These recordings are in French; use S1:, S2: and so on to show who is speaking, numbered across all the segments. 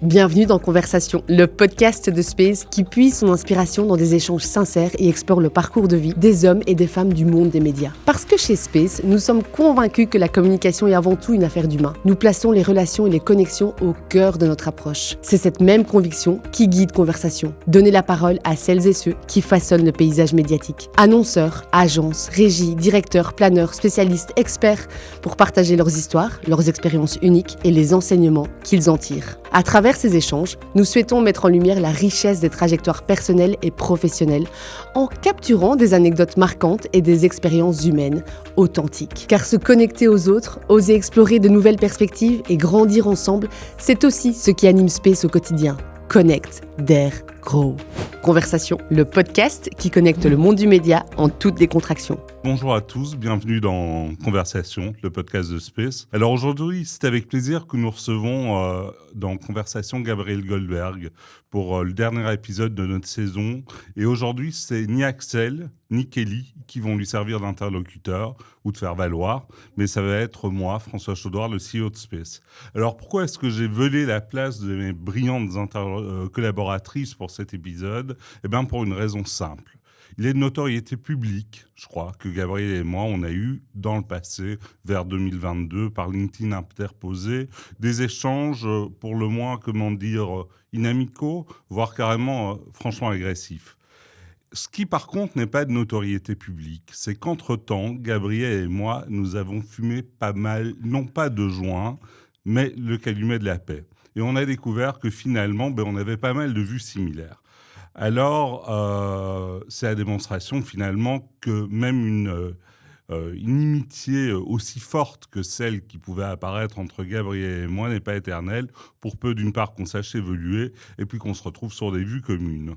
S1: Bienvenue dans Conversation, le podcast de Space qui puise son inspiration dans des échanges sincères et explore le parcours de vie des hommes et des femmes du monde des médias. Parce que chez Space, nous sommes convaincus que la communication est avant tout une affaire d'humain. Nous plaçons les relations et les connexions au cœur de notre approche. C'est cette même conviction qui guide Conversation. Donner la parole à celles et ceux qui façonnent le paysage médiatique. Annonceurs, agences, régies, directeurs, planeurs, spécialistes, experts, pour partager leurs histoires, leurs expériences uniques et les enseignements qu'ils en tirent. À travers ces échanges, nous souhaitons mettre en lumière la richesse des trajectoires personnelles et professionnelles en capturant des anecdotes marquantes et des expériences humaines authentiques. Car se connecter aux autres, oser explorer de nouvelles perspectives et grandir ensemble, c'est aussi ce qui anime Space au quotidien. Connect, Dare, Grow. Conversation, le podcast qui connecte le monde du média en toute décontraction.
S2: Bonjour à tous, bienvenue dans Conversation, le podcast de Space. Alors aujourd'hui, c'est avec plaisir que nous recevons dans Conversation Gabriel Goldberg pour le dernier épisode de notre saison. Et aujourd'hui, c'est ni Axel, ni Kelly qui vont lui servir d'interlocuteur ou de faire valoir, mais ça va être moi, François Chaudoir, le CEO de Space. Alors pourquoi est-ce que j'ai volé la place de mes brillantes collaboratrices pour cet épisode ? Eh bien pour une raison simple. Il est de notoriété publique, je crois, que Gabriel et moi, on a eu dans le passé, vers 2022, par LinkedIn interposé, des échanges pour le moins, inamicaux, voire carrément franchement agressifs. Ce qui, par contre, n'est pas de notoriété publique, c'est qu'entre-temps, Gabriel et moi, nous avons fumé pas mal, non pas de joint, mais le calumet de la paix. Et on a découvert que finalement, on avait pas mal de vues similaires. Alors, c'est la démonstration finalement que même une inimitié aussi forte que celle qui pouvait apparaître entre Gabriel et moi n'est pas éternelle, pour peu d'une part qu'on sache évoluer et puis qu'on se retrouve sur des vues communes.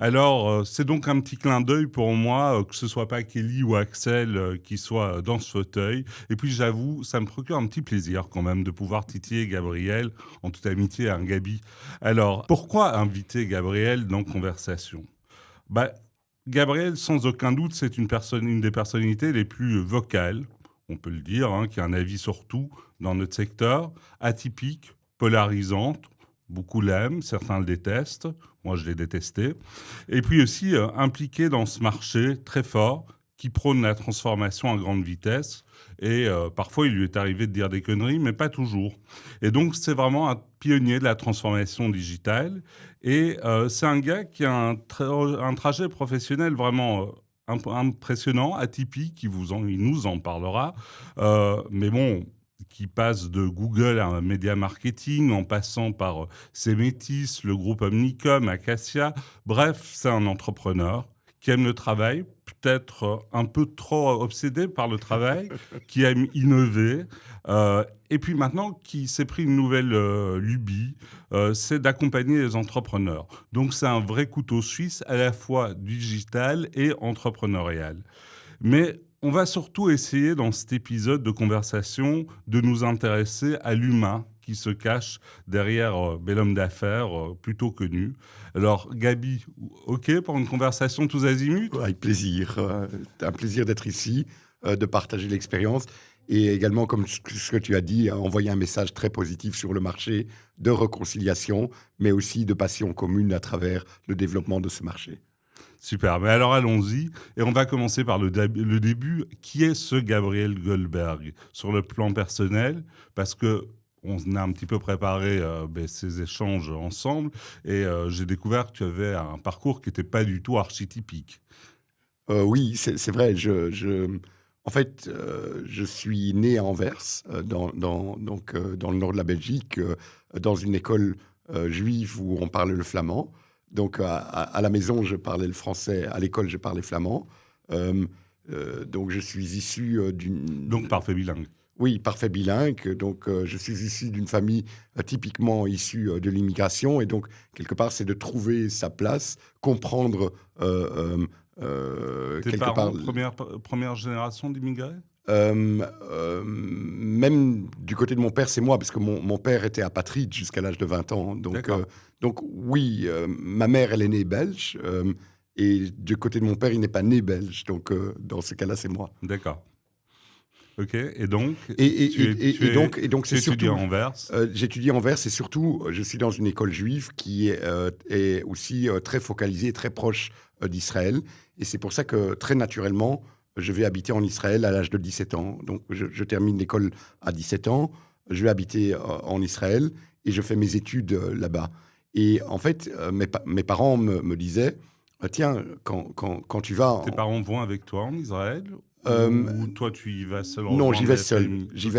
S2: Alors, c'est donc un petit clin d'œil pour moi, que ce soit pas Kelly ou Axel qui soit dans ce fauteuil. Et puis j'avoue, ça me procure un petit plaisir quand même de pouvoir titiller Gabriel, en toute amitié à un Gabi. Alors, pourquoi inviter Gabriel dans Conversation ? Gabriel, sans aucun doute, c'est une des personnalités les plus vocales, on peut le dire, qui a un avis sur tout dans notre secteur, atypique, polarisante. Beaucoup l'aiment, certains le détestent. Moi, je l'ai détesté. Et puis aussi impliqué dans ce marché très fort qui prône la transformation à grande vitesse. Et parfois, il lui est arrivé de dire des conneries, mais pas toujours. Et donc, c'est vraiment un pionnier de la transformation digitale. Et c'est un gars qui a un trajet professionnel vraiment impressionnant, atypique. Il nous en parlera. Mais bon, qui passe de Google à Media Marketing, en passant par Cemetis, le groupe Omnicom, Acacia. Bref, c'est un entrepreneur qui aime le travail, peut-être un peu trop obsédé par le travail, qui aime innover, et puis maintenant qui s'est pris une nouvelle lubie, c'est d'accompagner les entrepreneurs. Donc c'est un vrai couteau suisse, à la fois digital et entrepreneurial. Mais on va surtout essayer, dans cet épisode de Conversation, de nous intéresser à l'humain qui se cache derrière l'homme d'affaires plutôt connu. Alors, Gabi, OK pour une conversation tous azimuts ?
S3: Avec plaisir. Un plaisir d'être ici, de partager l'expérience et également, comme ce que tu as dit, envoyer un message très positif sur le marché de réconciliation, mais aussi de passion commune à travers le développement de ce marché.
S2: Super, mais alors allons-y. Et on va commencer par le début. Qui est ce Gabriel Goldberg sur le plan personnel ? Parce que on a un petit peu préparé ces échanges ensemble et j'ai découvert que tu avais un parcours qui n'était pas du tout archétypique.
S3: Oui, c'est vrai. En fait, je suis né à Anvers, dans le nord de la Belgique, dans une école juive où on parle le flamand. Donc, à la maison, je parlais le français. À l'école, je parlais flamand. Donc, je suis issu d'une...
S2: Donc, parfait bilingue.
S3: Oui, parfait bilingue. Donc, je suis issu d'une famille typiquement issue de l'immigration. Et donc, quelque part, c'est de trouver sa place, comprendre
S2: Tes
S3: quelque
S2: parents,
S3: part...
S2: première génération d'immigrés ?
S3: Même du côté de mon père, c'est moi, parce que mon père était apatride jusqu'à l'âge de 20 ans. Donc oui, ma mère, elle est née belge, et du côté de mon père, il n'est pas né belge. Donc, dans ce cas-là, c'est moi.
S2: D'accord. Ok, et donc
S3: Et donc c'est
S2: tu étudies
S3: surtout...
S2: à Anvers.
S3: J'étudie à Anvers et surtout, je suis dans une école juive qui est aussi très focalisée, très proche d'Israël. Et c'est pour ça que, très naturellement, je vais habiter en Israël à l'âge de 17 ans. Donc, je termine l'école à 17 ans, je vais habiter en Israël et je fais mes études là-bas. Et en fait, mes parents me disaient, tiens, quand tu vas...
S2: Tes parents vont avec toi en Israël
S3: Euh,
S2: ou toi tu y vas seul
S3: Non, j'y
S2: rejoindre
S3: vais
S2: la
S3: seul.
S2: famille?
S3: J'y
S2: Ok.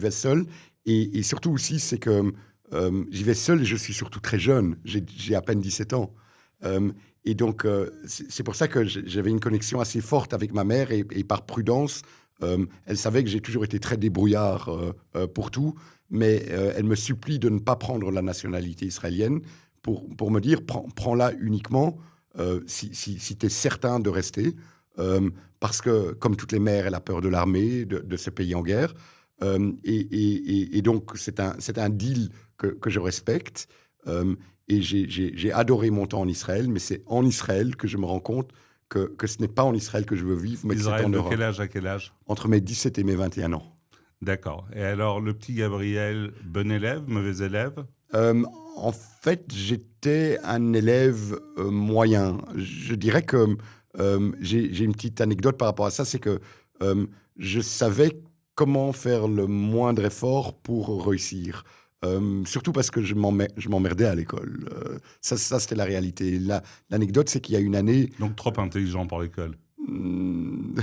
S3: vais seul. Et surtout aussi, c'est que j'y vais seul et je suis surtout très jeune. J'ai à peine 17 ans. Et donc, c'est pour ça que j'avais une connexion assez forte avec ma mère et par prudence, elle savait que j'ai toujours été très débrouillard pour tout, mais elle me supplie de ne pas prendre la nationalité israélienne pour me dire, prends-la uniquement si tu es certain de rester. Parce que, comme toutes les mères, elle a peur de l'armée, de ce pays en guerre. Et donc, c'est un deal que je respecte. Et j'ai adoré mon temps en Israël, mais c'est en Israël que je me rends compte que ce n'est pas en Israël que je veux vivre, mais que c'est
S2: Israël
S3: en
S2: de
S3: Europe.
S2: quel âge à quel âge?
S3: Entre mes 17 et mes 21 ans.
S2: D'accord. Et alors, le petit Gabriel, bon élève, mauvais élève?
S3: Euh, En fait, j'étais un élève moyen. Je dirais que j'ai une petite anecdote par rapport à ça, c'est que je savais comment faire le moindre effort pour réussir. Surtout parce que je m'emmerdais à l'école. Ça c'était la réalité. L'anecdote, c'est qu'il y a une année,
S2: Donc trop intelligent pour l'école.
S3: Hmm,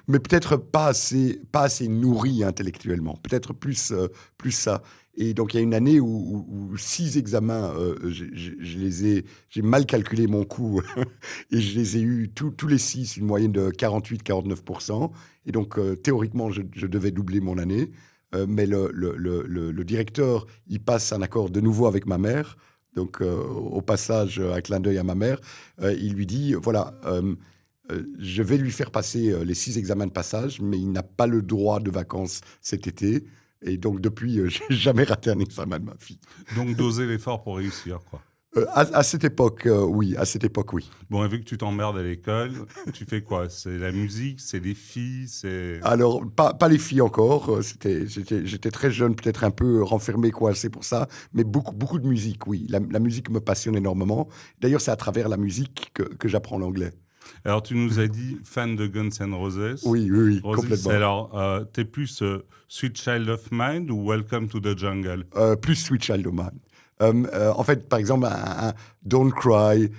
S3: mais peut-être pas assez nourri intellectuellement, peut-être plus ça. Et donc il y a une année où 6 examens, j'ai mal calculé mon coût et je les ai eus tous les 6, une moyenne de 48-49%. Et donc théoriquement, je devais doubler mon année. Mais le directeur, il passe un accord de nouveau avec ma mère. Donc au passage, un clin d'œil à ma mère, il lui dit, voilà, je vais lui faire passer les 6 examens de passage, mais il n'a pas le droit de vacances cet été. Et donc, depuis, j'ai jamais raté un examen de ma vie.
S2: Donc doser l'effort pour réussir, quoi.
S3: À cette époque, oui. À cette époque, oui.
S2: Bon, et vu que tu t'emmerdes à l'école, tu fais quoi? C'est la musique, c'est les filles, c'est...
S3: Alors, pas les filles encore. J'étais très jeune, peut-être un peu renfermé, coincé pour ça. Mais beaucoup de musique, oui. La musique me passionne énormément. D'ailleurs, c'est à travers la musique que j'apprends l'anglais.
S2: Alors, tu nous as dit fan de Guns N' Roses.
S3: Oui,
S2: Roses,
S3: complètement.
S2: alors, t'es plus Sweet Child of Mine ou Welcome to the Jungle?
S3: Plus Sweet Child O' Mine. En fait, par exemple, un Don't Cry,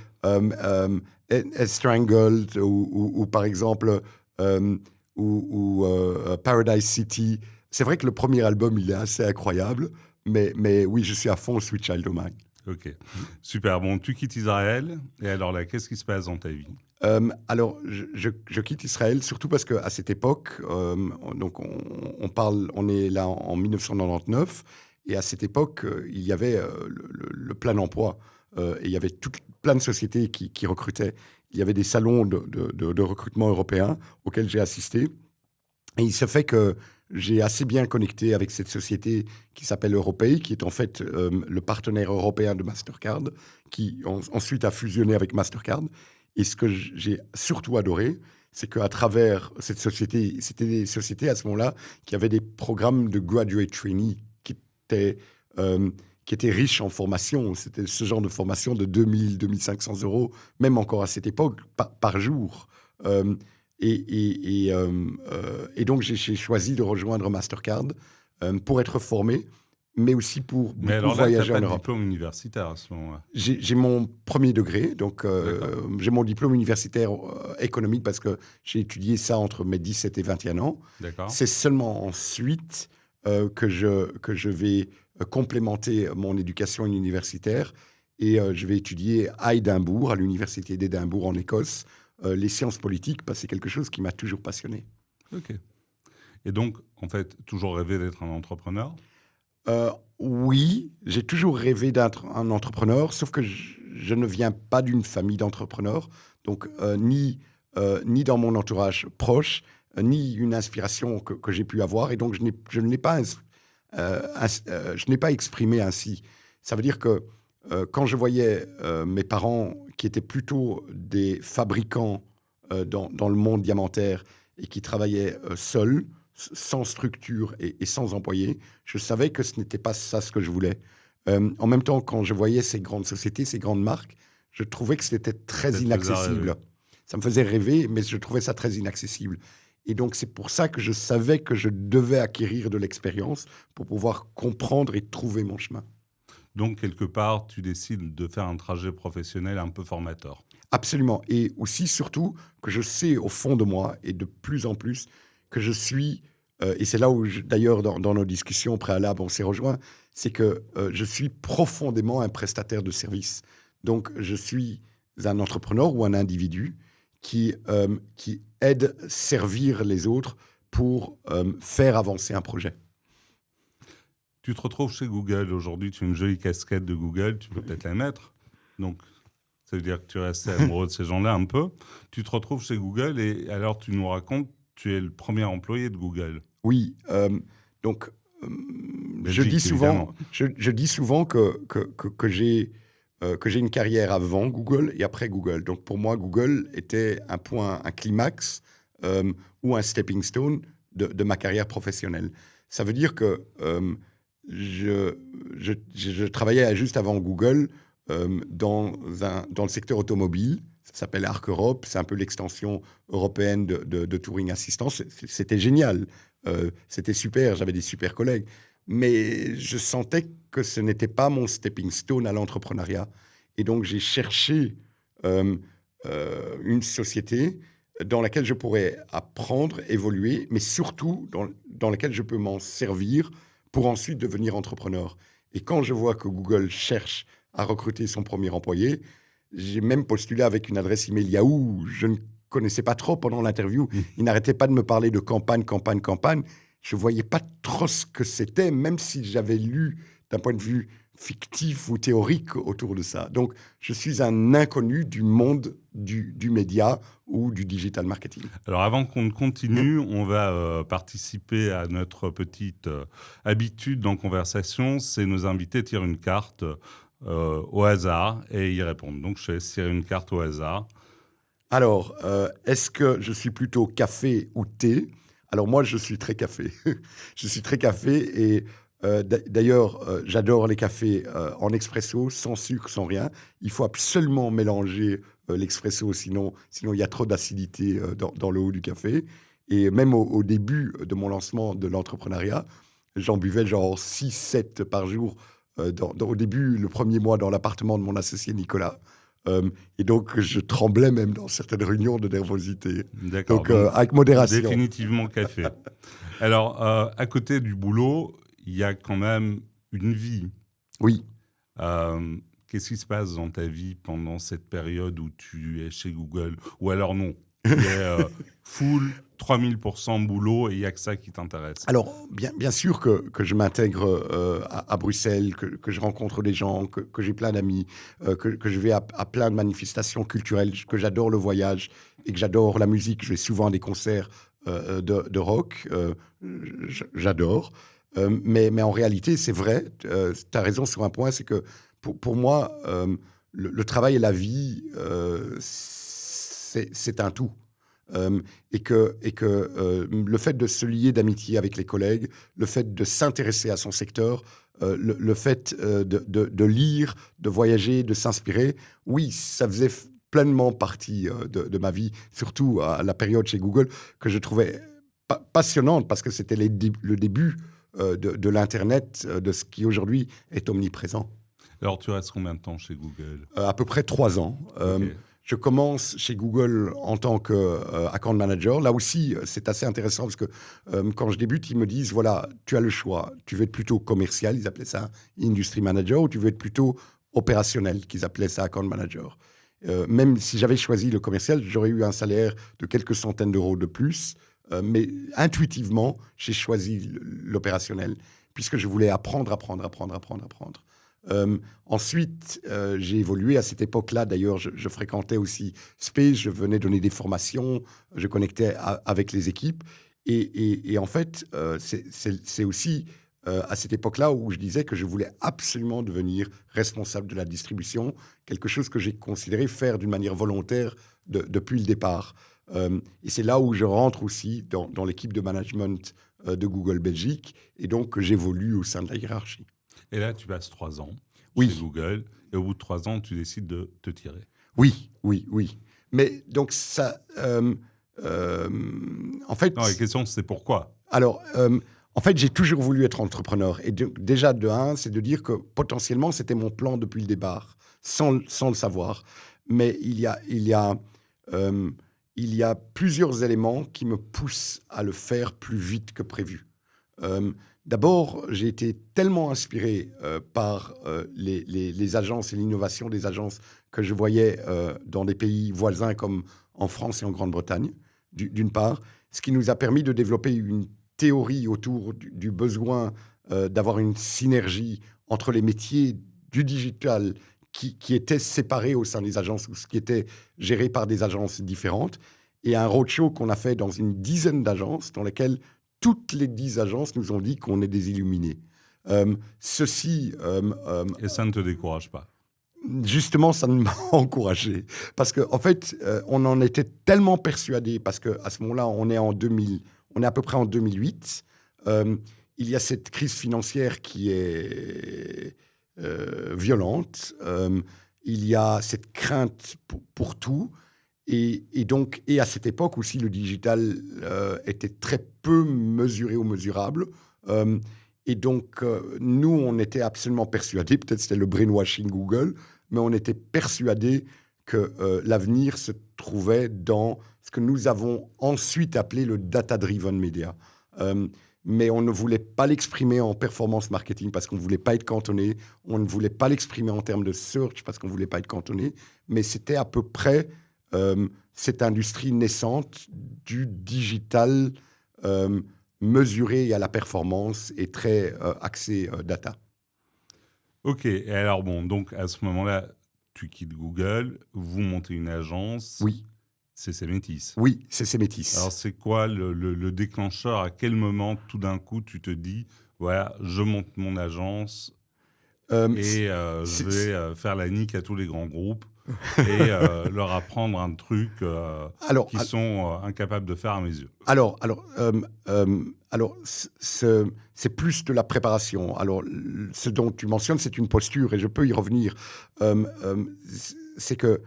S3: Strangled, ou par exemple, Paradise City. C'est vrai que le premier album, il est assez incroyable, mais oui, je suis à fond Sweet Child O' Mine.
S2: Ok, super. Bon, tu quittes Israël, et alors là, qu'est-ce qui se passe dans ta vie?
S3: Alors, je quitte Israël surtout parce qu'à cette époque, donc on est là en 1999, et à cette époque, il y avait le plein emploi, et il y avait plein de sociétés qui recrutaient. Il y avait des salons de recrutement européens auxquels j'ai assisté, et il se fait que j'ai assez bien connecté avec cette société qui s'appelle Europay, qui est en fait le partenaire européen de Mastercard, qui ensuite a fusionné avec Mastercard. Et ce que j'ai surtout adoré, c'est qu'à travers cette société, c'était des sociétés à ce moment-là qui avaient des programmes de graduate trainee étaient, qui étaient riches en formation. C'était ce genre de formation de 2 500 euros, même encore à cette époque, par jour. Et donc, j'ai choisi de rejoindre Mastercard pour être formé, mais aussi pour
S2: Mais
S3: beaucoup
S2: alors là,
S3: voyager
S2: t'as
S3: en
S2: pas de
S3: Europe.
S2: diplôme universitaire à ce moment-là.
S3: J'ai mon premier degré, donc j'ai mon diplôme universitaire économique parce que j'ai étudié ça entre mes 17 et 21 ans.
S2: D'accord.
S3: C'est seulement ensuite que je vais complémenter mon éducation universitaire et je vais étudier à Édimbourg, à l'université d'Édimbourg en Écosse, les sciences politiques, parce que c'est quelque chose qui m'a toujours passionné.
S2: Ok. Et donc, en fait, toujours rêvé d'être un entrepreneur?
S3: Oui, j'ai toujours rêvé d'être un entrepreneur, sauf que je ne viens pas d'une famille d'entrepreneurs, donc ni dans mon entourage proche, ni une inspiration que j'ai pu avoir, et donc je ne l'ai pas, je n'ai pas exprimé ainsi. Ça veut dire que quand je voyais mes parents, qui étaient plutôt des fabricants dans le monde diamantaire et qui travaillaient seuls, sans structure et sans employés, je savais que ce n'était pas ça ce que je voulais. En même temps, quand je voyais ces grandes sociétés, ces grandes marques, je trouvais que c'était très inaccessible. Ça me faisait rêver, mais je trouvais ça très inaccessible. Et donc, c'est pour ça que je savais que je devais acquérir de l'expérience pour pouvoir comprendre et trouver mon chemin.
S2: Donc, quelque part, tu décides de faire un trajet professionnel un peu formateur.
S3: Absolument. Et aussi, surtout, que je sais au fond de moi, et de plus en plus, que je suis, et c'est là où, d'ailleurs, dans nos discussions préalables, on s'est rejoints, c'est que je suis profondément un prestataire de service. Donc, je suis un entrepreneur ou un individu qui aide à servir les autres pour faire avancer un projet.
S2: Tu te retrouves chez Google. Aujourd'hui, tu as une jolie casquette de Google. Tu peux peut-être la mettre. Donc, ça veut dire que tu restes amoureux de ces gens-là un peu. Tu te retrouves chez Google et alors tu nous racontes, tu es le premier employé de Google.
S3: Oui. Donc, je dis souvent que j'ai une carrière avant Google et après Google. Donc, pour moi, Google était un point, un climax ou un stepping stone de ma carrière professionnelle. Ça veut dire que je travaillais juste avant Google dans le secteur automobile. Ça s'appelle Arc Europe. C'est un peu l'extension européenne de Touring Assistance. C'était génial. C'était super. J'avais des super collègues. Mais je sentais que ce n'était pas mon stepping stone à l'entrepreneuriat. Et donc, j'ai cherché une société dans laquelle je pourrais apprendre, évoluer, mais surtout dans laquelle je peux m'en servir pour ensuite devenir entrepreneur. Et quand je vois que Google cherche à recruter son premier employé, j'ai même postulé avec une adresse email Yahoo. Je ne connaissais pas trop pendant l'interview. Il n'arrêtait pas de me parler de campagne. Je ne voyais pas trop ce que c'était, même si j'avais lu d'un point de vue fictif ou théorique autour de ça. Donc, je suis un inconnu du monde du média ou du digital marketing.
S2: Alors, avant qu'on ne continue, on va participer à notre petite habitude dans Conversation. C'est nos invités tirent une carte au hasard et y répondent. Donc, je vais tirer une carte au hasard.
S3: Alors, est-ce que je suis plutôt café ou thé ? Alors, moi, je suis très café. Je suis très café et d'ailleurs, j'adore les cafés en expresso, sans sucre, sans rien. Il faut absolument mélanger l'expresso, sinon il y a trop d'acidité dans le haut du café. Et même au début de mon lancement de l'entrepreneuriat, j'en buvais genre 6-7 par jour. Au début, le premier mois, dans l'appartement de mon associé Nicolas. Et donc, je tremblais même dans certaines réunions de nervosité.
S2: D'accord.
S3: Donc, avec modération.
S2: Définitivement café. Alors, à côté du boulot, il y a quand même une vie.
S3: Oui.
S2: Qu'est-ce qui se passe dans ta vie pendant cette période où tu es chez Google ? Ou alors non, tu es full 3000% boulot et il n'y a que ça qui t'intéresse.
S3: Alors, bien sûr que je m'intègre à Bruxelles, que je rencontre des gens, que j'ai plein d'amis, que je vais à plein de manifestations culturelles, que j'adore le voyage et que j'adore la musique. Je vais souvent à des concerts de rock. J'adore. Mais en réalité, c'est vrai, tu as raison sur un point, c'est que pour moi, le travail et la vie, c'est un tout. Et que le fait de se lier d'amitié avec les collègues, le fait de s'intéresser à son secteur, le fait de lire, de voyager, de s'inspirer, oui, ça faisait pleinement partie de ma vie, surtout à la période chez Google, que je trouvais passionnante parce que c'était le début de l'Internet, de ce qui aujourd'hui est omniprésent.
S2: Alors, tu restes combien de temps chez Google ?
S3: À peu près 3 ans. Okay. Je commence chez Google en tant qu'account manager. Là aussi, c'est assez intéressant parce que quand je débute, ils me disent, voilà, tu as le choix. Tu veux être plutôt commercial, ils appelaient ça industry manager, ou tu veux être plutôt opérationnel, qu'ils appelaient ça account manager. Même si j'avais choisi le commercial, j'aurais eu un salaire de quelques centaines d'euros de plus. Mais intuitivement, j'ai choisi l'opérationnel puisque je voulais apprendre. Ensuite, j'ai évolué. À cette époque-là, d'ailleurs, je fréquentais aussi Space, je venais donner des formations, je connectais avec les équipes. Et en fait, c'est aussi à cette époque-là où je disais que je voulais absolument devenir responsable de la distribution, quelque chose que j'ai considéré faire d'une manière volontaire depuis le départ. Et c'est là où je rentre aussi dans l'équipe de management de Google Belgique, et donc que j'évolue au sein de la hiérarchie.
S2: Et là, tu passes 3 ans
S3: Oui.
S2: chez Google, et au bout de 3 ans, tu décides de te tirer.
S3: Oui. Mais donc ça... en fait...
S2: Non, la question, c'est pourquoi?
S3: Alors, en fait, j'ai toujours voulu être entrepreneur. Et déjà, de un, c'est de dire que potentiellement, c'était mon plan depuis le départ, sans le savoir. Mais il y a plusieurs éléments qui me poussent à le faire plus vite que prévu. D'abord, j'ai été tellement inspiré par les agences et l'innovation des agences que je voyais dans des pays voisins comme en France et en Grande-Bretagne, d'une part, ce qui nous a permis de développer une théorie autour du besoin d'avoir une synergie entre les métiers du digital qui étaient séparés au sein des agences ou qui étaient gérés par des agences différentes, et un roadshow qu'on a fait dans une dizaine d'agences dans lesquelles toutes les 10 agences nous ont dit qu'on est des illuminés. Ceci...
S2: Et ça ne te décourage pas?
S3: Justement, ça m'a encouragé. Parce qu'en fait, on en était tellement persuadés, parce qu'à ce moment-là, on est à peu près en 2008. Il y a cette crise financière qui est violente. Il y a cette crainte pour tout. Et à cette époque aussi, le digital était très peu mesuré ou mesurable. Et donc, nous, on était absolument persuadés, peut-être c'était le brainwashing Google, mais on était persuadés que l'avenir se trouvait dans ce que nous avons ensuite appelé le data-driven media. Mais on ne voulait pas l'exprimer en performance marketing parce qu'on ne voulait pas être cantonné. On ne voulait pas l'exprimer en termes de search parce qu'on ne voulait pas être cantonné. Mais c'était à peu près cette industrie naissante du digital mesuré à la performance et très axé data.
S2: Ok, et alors bon, donc à ce moment-là, tu quittes Google, vous montez une agence.
S3: Oui.
S2: CC Métis.
S3: Oui, CC Métis.
S2: Alors c'est quoi le déclencheur? À quel moment, tout d'un coup, tu te dis, voilà, je monte mon agence et je vais faire la nique à tous les grands groupes et leur apprendre un truc qu'ils sont incapables de faire à mes yeux?
S3: Alors, c'est plus de la préparation. Alors, ce dont tu mentionnes, c'est une posture, et je peux y revenir. C'est que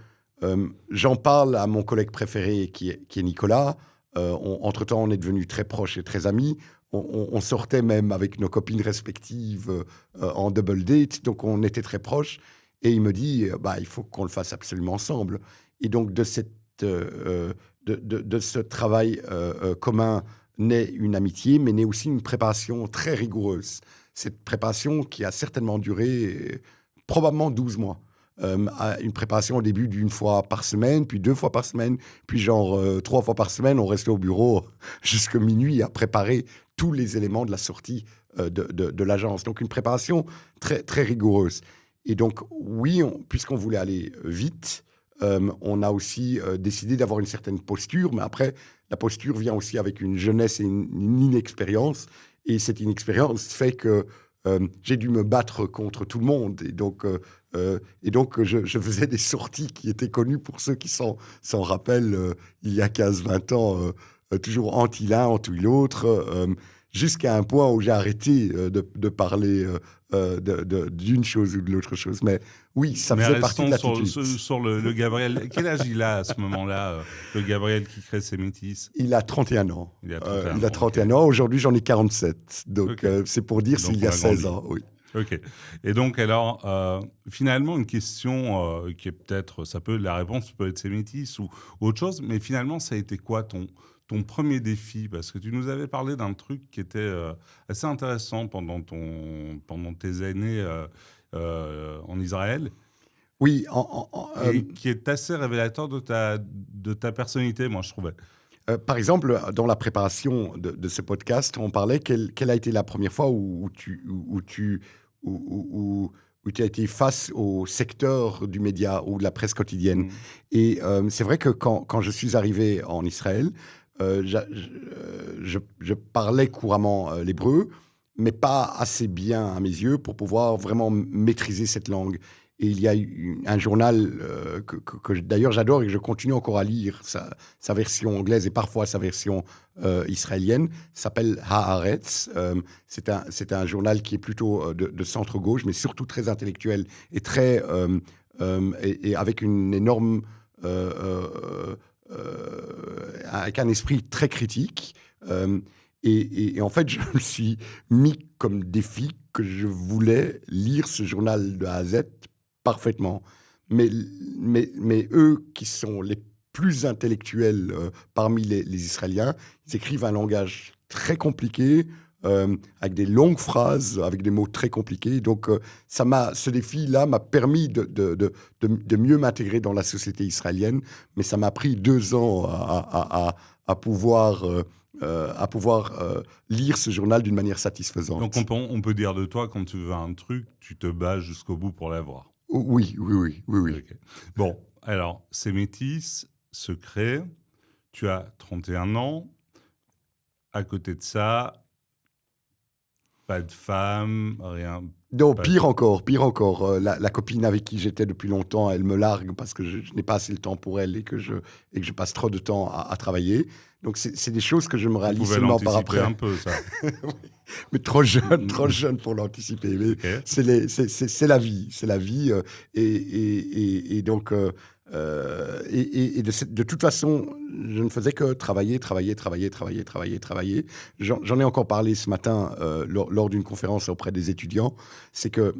S3: j'en parle à mon collègue préféré, qui est Nicolas. Entre-temps, on est devenus très proches et très amis. On sortait même avec nos copines respectives en double date, donc on était très proches. Et il me dit, il faut qu'on le fasse absolument ensemble. Et donc, de ce travail commun naît une amitié, mais naît aussi une préparation très rigoureuse. Cette préparation qui a certainement duré probablement 12 mois. Une préparation au début d'1 fois par semaine, puis 2 fois par semaine, puis 3 fois par semaine, on restait au bureau jusqu'à minuit à préparer tous les éléments de la sortie de l'agence. Donc une préparation très, très rigoureuse. Et donc oui, puisqu'on voulait aller vite, on a aussi décidé d'avoir une certaine posture, mais après, la posture vient aussi avec une jeunesse et une inexpérience. Et cette inexpérience fait que j'ai dû me battre contre tout le monde. Et donc je faisais des sorties qui étaient connues pour ceux qui s'en rappellent il y a 15-20 ans, toujours anti l'un, anti l'autre, jusqu'à un point où j'ai arrêté de parler d'une chose ou de l'autre chose. Mais oui, ça faisait partie de l'attitude.
S2: Sur le Gabriel. Quel âge il a à ce moment-là, le Gabriel qui crée ses Métis?
S3: Il a 31 ans.
S2: Il a
S3: 31 ans. Aujourd'hui, j'en ai 47. Donc, c'est pour dire s'il y a 16 ans. Oui.
S2: Ok. Et donc, alors, finalement, une question qui est peut-être, la réponse peut être ces Métis ou autre chose, mais finalement, ça a été quoi ton premier défi? Parce que tu nous avais parlé d'un truc qui était assez intéressant pendant tes années en Israël.
S3: Oui.
S2: Et qui est assez révélateur de ta personnalité, moi, je trouvais.
S3: Par exemple, dans la préparation de ce podcast, on parlait quelle a été la première fois où tu as été face au secteur du média ou de la presse quotidienne. Et c'est vrai que quand je suis arrivé en Israël, je parlais couramment l'hébreu. mais pas assez bien à mes yeux pour pouvoir vraiment maîtriser cette langue. Et il y a un journal que d'ailleurs j'adore et que je continue encore à lire, sa version anglaise et parfois sa version israélienne, s'appelle Haaretz. C'est un journal qui est plutôt de centre-gauche, mais surtout très intellectuel et, et avec une énorme... avec un esprit très critique. Et en fait, je me suis mis comme défi que je voulais lire ce journal de A à Z parfaitement. Mais eux, qui sont les plus intellectuels parmi les Israéliens, ils écrivent un langage très compliqué, avec des longues phrases, avec des mots très compliqués. Donc, ce défi-là m'a permis de mieux m'intégrer dans la société israélienne, mais ça m'a pris 2 ans à pouvoir lire ce journal d'une manière satisfaisante.
S2: Donc on peut dire de toi, quand tu veux un truc, tu te bats jusqu'au bout pour l'avoir.
S3: Oui.
S2: Okay. Bon, alors, c'est Métis, secret, tu as 31 ans, à côté de ça, pas de femme, rien.
S3: Non, pire encore. La copine avec qui j'étais depuis longtemps, elle me largue parce que je n'ai pas assez le temps pour elle et que je passe trop de temps à travailler. Donc, c'est des choses que je me réalise seulement par après.
S2: Un peu, ça.
S3: Oui, mais trop jeune pour l'anticiper. Mais
S2: Okay.
S3: c'est la vie. Et donc, de toute façon, je ne faisais que travailler. J'en ai encore parlé ce matin lors d'une conférence auprès des étudiants. C'est que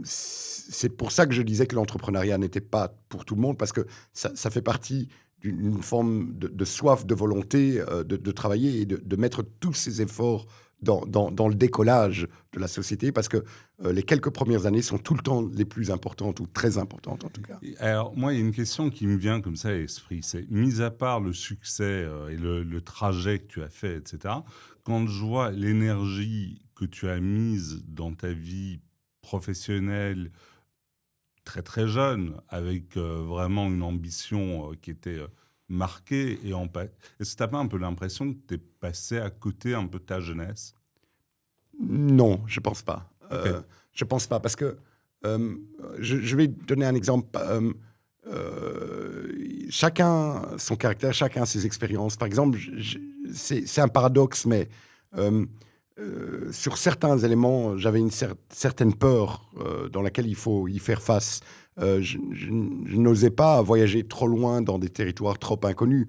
S3: c'est pour ça que je disais que l'entrepreneuriat n'était pas pour tout le monde, parce que ça fait partie d'une forme de soif, de volonté de travailler et de mettre tous ses efforts dans le décollage de la société, parce que les quelques premières années sont tout le temps les plus importantes, ou très importantes en tout cas.
S2: Alors, moi, il y a une question qui me vient comme ça à l'esprit. C'est, mis à part le succès et le trajet que tu as fait, etc., quand je vois l'énergie que tu as mise dans ta vie professionnelle très très jeune, avec vraiment une ambition qui était marquée, est-ce que tu n'as pas un peu l'impression que tu es passé à côté un peu de ta jeunesse?
S3: Non, je pense pas.
S2: Okay.
S3: Je pense pas, parce que je vais donner un exemple. Chacun son caractère, chacun ses expériences. Par exemple, c'est un paradoxe, mais sur certains éléments, j'avais une certaine peur dans laquelle il faut y faire face. Je n'osais pas voyager trop loin dans des territoires trop inconnus.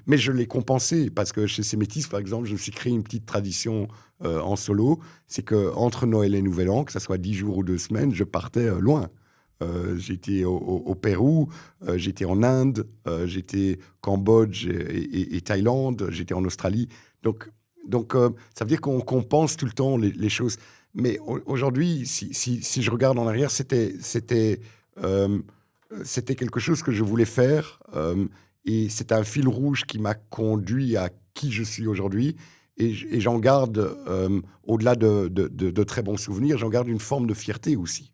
S3: Mais je l'ai compensé, parce que chez ces Métis, par exemple, je me suis créé une petite tradition en solo. C'est qu'entre Noël et Nouvel An, que ce soit 10 jours ou 2 semaines, je partais loin. J'étais au Pérou, j'étais en Inde, j'étais Cambodge et Thaïlande, j'étais en Australie. Donc ça veut dire qu'on compense tout le temps les choses. Mais aujourd'hui, si je regarde en arrière, c'était quelque chose que je voulais faire. Et c'est un fil rouge qui m'a conduit à qui je suis aujourd'hui. Et j'en garde, au-delà de très bons souvenirs, j'en garde une forme de fierté aussi.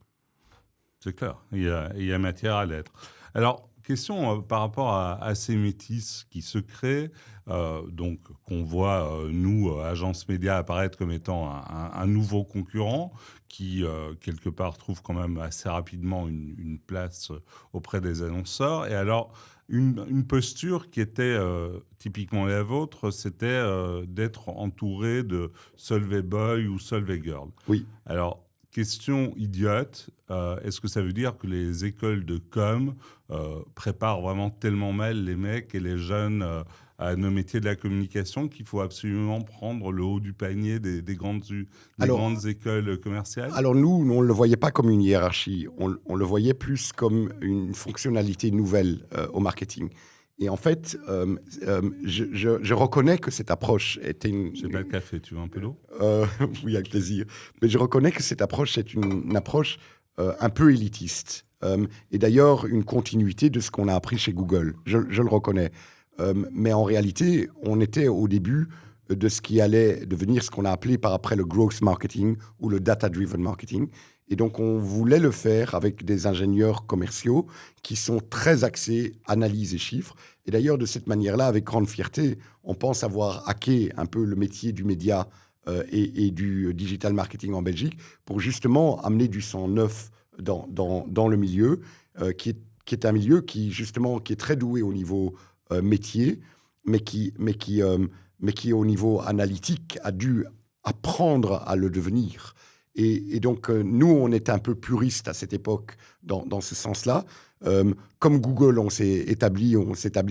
S2: C'est clair, il y a matière à l'être. Alors, question par rapport à ces Métis qui se créent, donc qu'on voit, nous, agence média, apparaître comme étant un nouveau concurrent qui, quelque part, trouve quand même assez rapidement une place auprès des annonceurs. Et alors, une posture qui était typiquement la vôtre, c'était d'être entouré de Solvay Boy ou Solvay Girl.
S3: Oui.
S2: Alors, question idiote, est-ce que ça veut dire que les écoles de com préparent vraiment tellement mal les mecs et les jeunes à nos métiers de la communication qu'il faut absolument prendre le haut du panier des grandes écoles commerciales? Alors
S3: nous, on ne le voyait pas comme une hiérarchie, on le voyait plus comme une fonctionnalité nouvelle au marketing. Et en fait, je reconnais que cette approche était une...
S2: J'ai pas de café, tu veux un peu d'eau?
S3: Oui, avec plaisir. Mais je reconnais que cette approche est une approche un peu élitiste. Et d'ailleurs, une continuité de ce qu'on a appris chez Google. Je le reconnais. Mais en réalité, on était au début de ce qui allait devenir ce qu'on a appelé par après le growth marketing ou le data-driven marketing. Et donc, on voulait le faire avec des ingénieurs commerciaux qui sont très axés analyse et chiffres. Et d'ailleurs, de cette manière-là, avec grande fierté, on pense avoir hacké un peu le métier du média et du digital marketing en Belgique pour justement amener du sang neuf dans le milieu, qui est un milieu qui est très doué au niveau métier, mais qui au niveau analytique a dû apprendre à le devenir. Et donc, nous, on était un peu puristes à cette époque dans ce sens-là. Comme Google, on s'est établi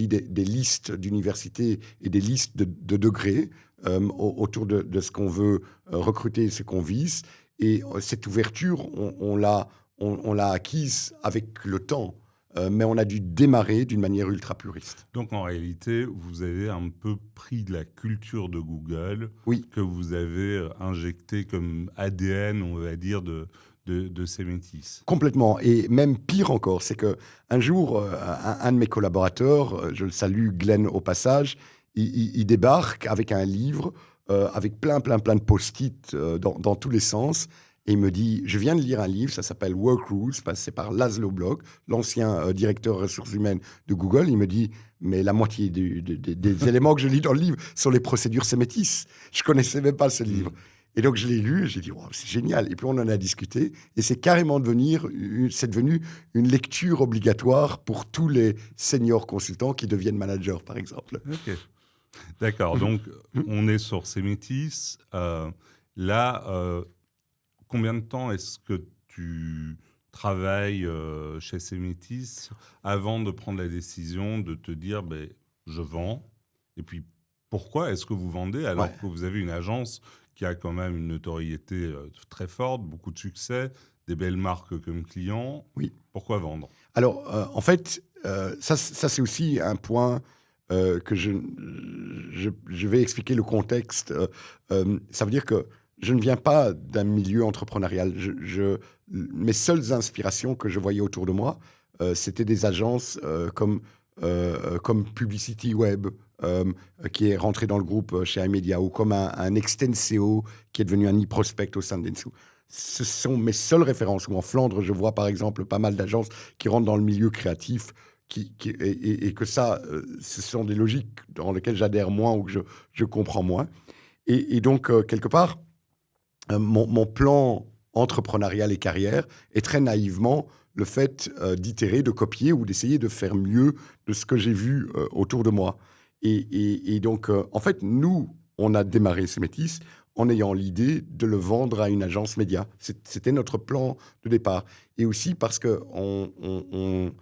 S3: des listes d'universités et des listes de degrés autour de ce qu'on veut recruter et ce qu'on vise. Et cette ouverture, on l'a acquise avec le temps. Mais on a dû démarrer d'une manière ultra puriste.
S2: Donc en réalité, vous avez un peu pris de la culture de Google,
S3: oui,
S2: que vous avez injecté comme ADN, on va dire, de Semetis.
S3: Complètement. Et même pire encore, c'est qu'un jour, un de mes collaborateurs, je le salue, Glenn au passage, il débarque avec un livre, avec plein de post-it dans tous les sens. Et il me dit, je viens de lire un livre, ça s'appelle Work Rules, c'est par Laszlo Block, l'ancien directeur ressources humaines de Google. Il me dit, mais la moitié des éléments que je lis dans le livre sont les procédures Semetis. Je ne connaissais même pas ce livre. Et donc, je l'ai lu et j'ai dit, wow, c'est génial. Et puis, on en a discuté. Et c'est carrément devenu une lecture obligatoire pour tous les seniors consultants qui deviennent managers, par exemple.
S2: OK. D'accord. Donc, on est sur Semetis. Combien de temps est-ce que tu travailles chez Semetis avant de prendre la décision de te dire je vends? Et puis, pourquoi est-ce que vous vendez alors que vous avez une agence qui a quand même une notoriété très forte, beaucoup de succès, des belles marques comme clients?
S3: Oui.
S2: Pourquoi vendre?
S3: Alors, en fait, ça c'est aussi un point que je vais expliquer le contexte. Ça veut dire que je ne viens pas d'un milieu entrepreneurial. Mes seules inspirations que je voyais autour de moi, c'était des agences comme Publicity Web, qui est rentré dans le groupe chez iMedia, ou comme un Extenseo, qui est devenu un e-prospect au sein de Dentsu. Ce sont mes seules références. Ou en Flandre, je vois par exemple pas mal d'agences qui rentrent dans le milieu créatif, et que ça, ce sont des logiques dans lesquelles j'adhère moins ou que je comprends moins. Et donc, quelque part, mon plan entrepreneurial et carrière est très naïvement le fait d'itérer, de copier ou d'essayer de faire mieux de ce que j'ai vu autour de moi. Et donc, en fait, nous, on a démarré Semetis en ayant l'idée de le vendre à une agence média. C'était notre plan de départ. Et aussi parce qu'on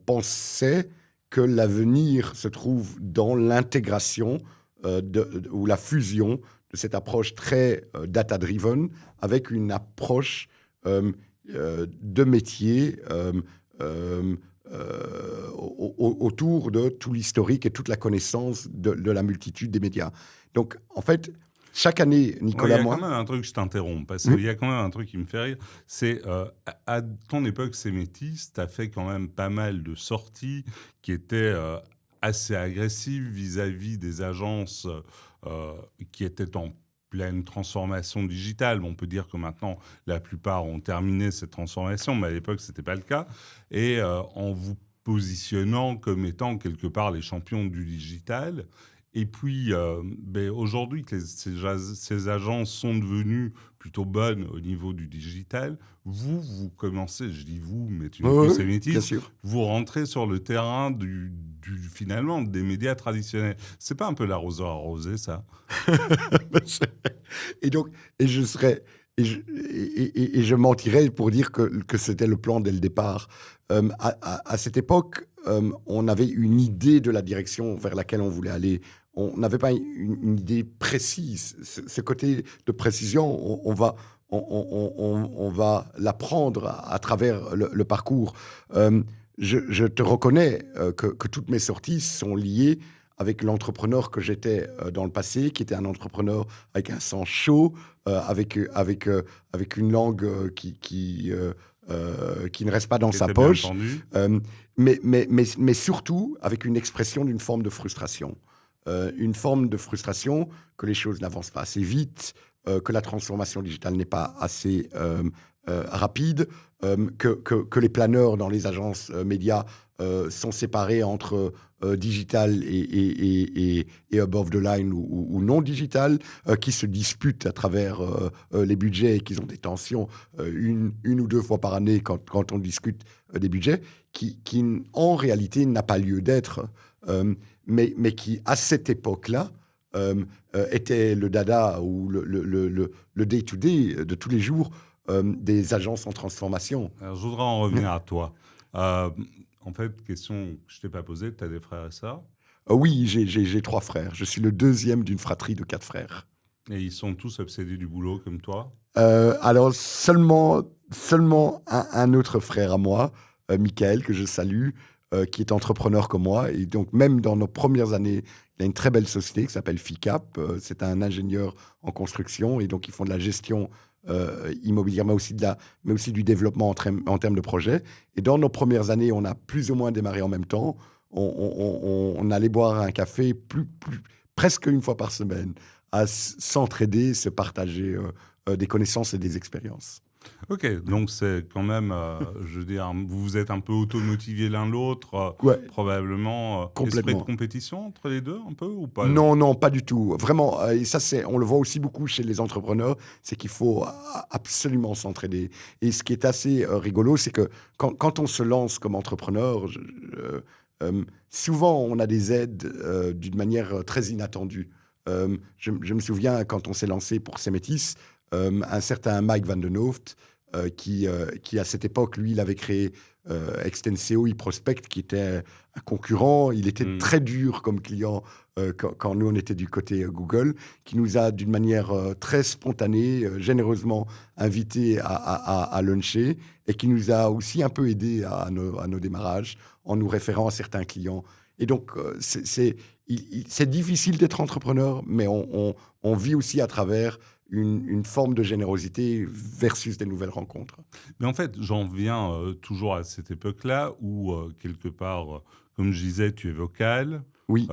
S3: pensait que l'avenir se trouve dans l'intégration ou la fusion de cette approche très data-driven avec une approche de métier autour de tout l'historique et toute la connaissance de la multitude des médias. Donc, en fait, chaque année, Nicolas,
S2: il y a quand même un truc, je t'interromps, parce qu'il y a quand même un truc qui me fait rire, c'est à ton époque, Semetis, tu as fait quand même pas mal de sorties qui étaient assez agressives vis-à-vis des agences qui étaient en pleine transformation digitale. On peut dire que maintenant, la plupart ont terminé cette transformation, mais à l'époque, ce n'était pas le cas. Et en vous positionnant comme étant quelque part les champions du digital. Et puis, aujourd'hui, que ces agences sont devenues plutôt bonnes au niveau du digital, vous commencez, je dis vous, mais tu n'es plus Semetis, vous rentrez sur le terrain finalement des médias traditionnels. C'est pas un peu l'arroseur arrosé, ça?
S3: Et donc, je mentirais pour dire que c'était le plan dès le départ. À cette époque, on avait une idée de la direction vers laquelle on voulait aller. On n'avait pas une idée précise. Ce côté de précision, on va l'apprendre à travers le parcours. Je te reconnais que toutes mes sorties sont liées avec l'entrepreneur que j'étais dans le passé, qui était un entrepreneur avec un sang chaud, avec une langue qui ne reste pas dans sa poche, mais surtout avec une expression d'une forme de frustration. Une forme de frustration que les choses n'avancent pas assez vite, que la transformation digitale n'est pas assez rapide, que les planeurs dans les agences médias sont séparés entre digital et above the line ou non digital, qui se disputent à travers les budgets et qui ont des tensions une ou deux fois par année quand on discute des budgets, qui en réalité n'a pas lieu d'être, mais qui, à cette époque-là, était le dada ou le day-to-day de tous les jours des agences en transformation.
S2: Alors, je voudrais en revenir à toi. En fait, question que je ne t'ai pas posée, tu as des frères et sœurs?
S3: Oui, j'ai 3 frères. Je suis le deuxième d'une fratrie de 4 frères.
S2: Et ils sont tous obsédés du boulot comme toi?
S3: Alors, seulement un autre frère à moi, Michael, que je salue, qui est entrepreneur comme moi. Et donc, même dans nos premières années, il a une très belle société qui s'appelle FICAP. C'est un ingénieur en construction. Et donc, ils font de la gestion immobilière, mais aussi du développement en termes de projet. Et dans nos premières années, on a plus ou moins démarré en même temps. On allait boire un café presque une fois par semaine, à s'entraider, se partager des connaissances et des expériences.
S2: Ok, donc c'est quand même, je veux dire, vous vous êtes un peu automotivé l'un l'autre,
S3: Ouais.
S2: Probablement.
S3: Complètement.
S2: Esprit de compétition entre les deux, un peu, ou pas?
S3: Non, pas du tout. Vraiment, et ça, on le voit aussi beaucoup chez les entrepreneurs, c'est qu'il faut absolument s'entraider. Et ce qui est assez rigolo, c'est que quand on se lance comme entrepreneur, souvent on a des aides d'une manière très inattendue. Je me souviens, quand on s'est lancé pour Cemetis, un certain Mike Van Den Hoeft, qui à cette époque, lui, il avait créé Extenseo eProspect, qui était un concurrent. Il était très dur comme client quand nous, on était du côté Google, qui nous a, d'une manière très spontanée, généreusement invité à luncher, et qui nous a aussi un peu aidé à nos démarrages en nous référant à certains clients. Et donc, c'est difficile d'être entrepreneur, mais on vit aussi à travers une forme de générosité versus des nouvelles rencontres.
S2: Mais en fait, j'en viens toujours à cette époque-là où, quelque part, comme je disais, tu es vocal.
S3: Oui.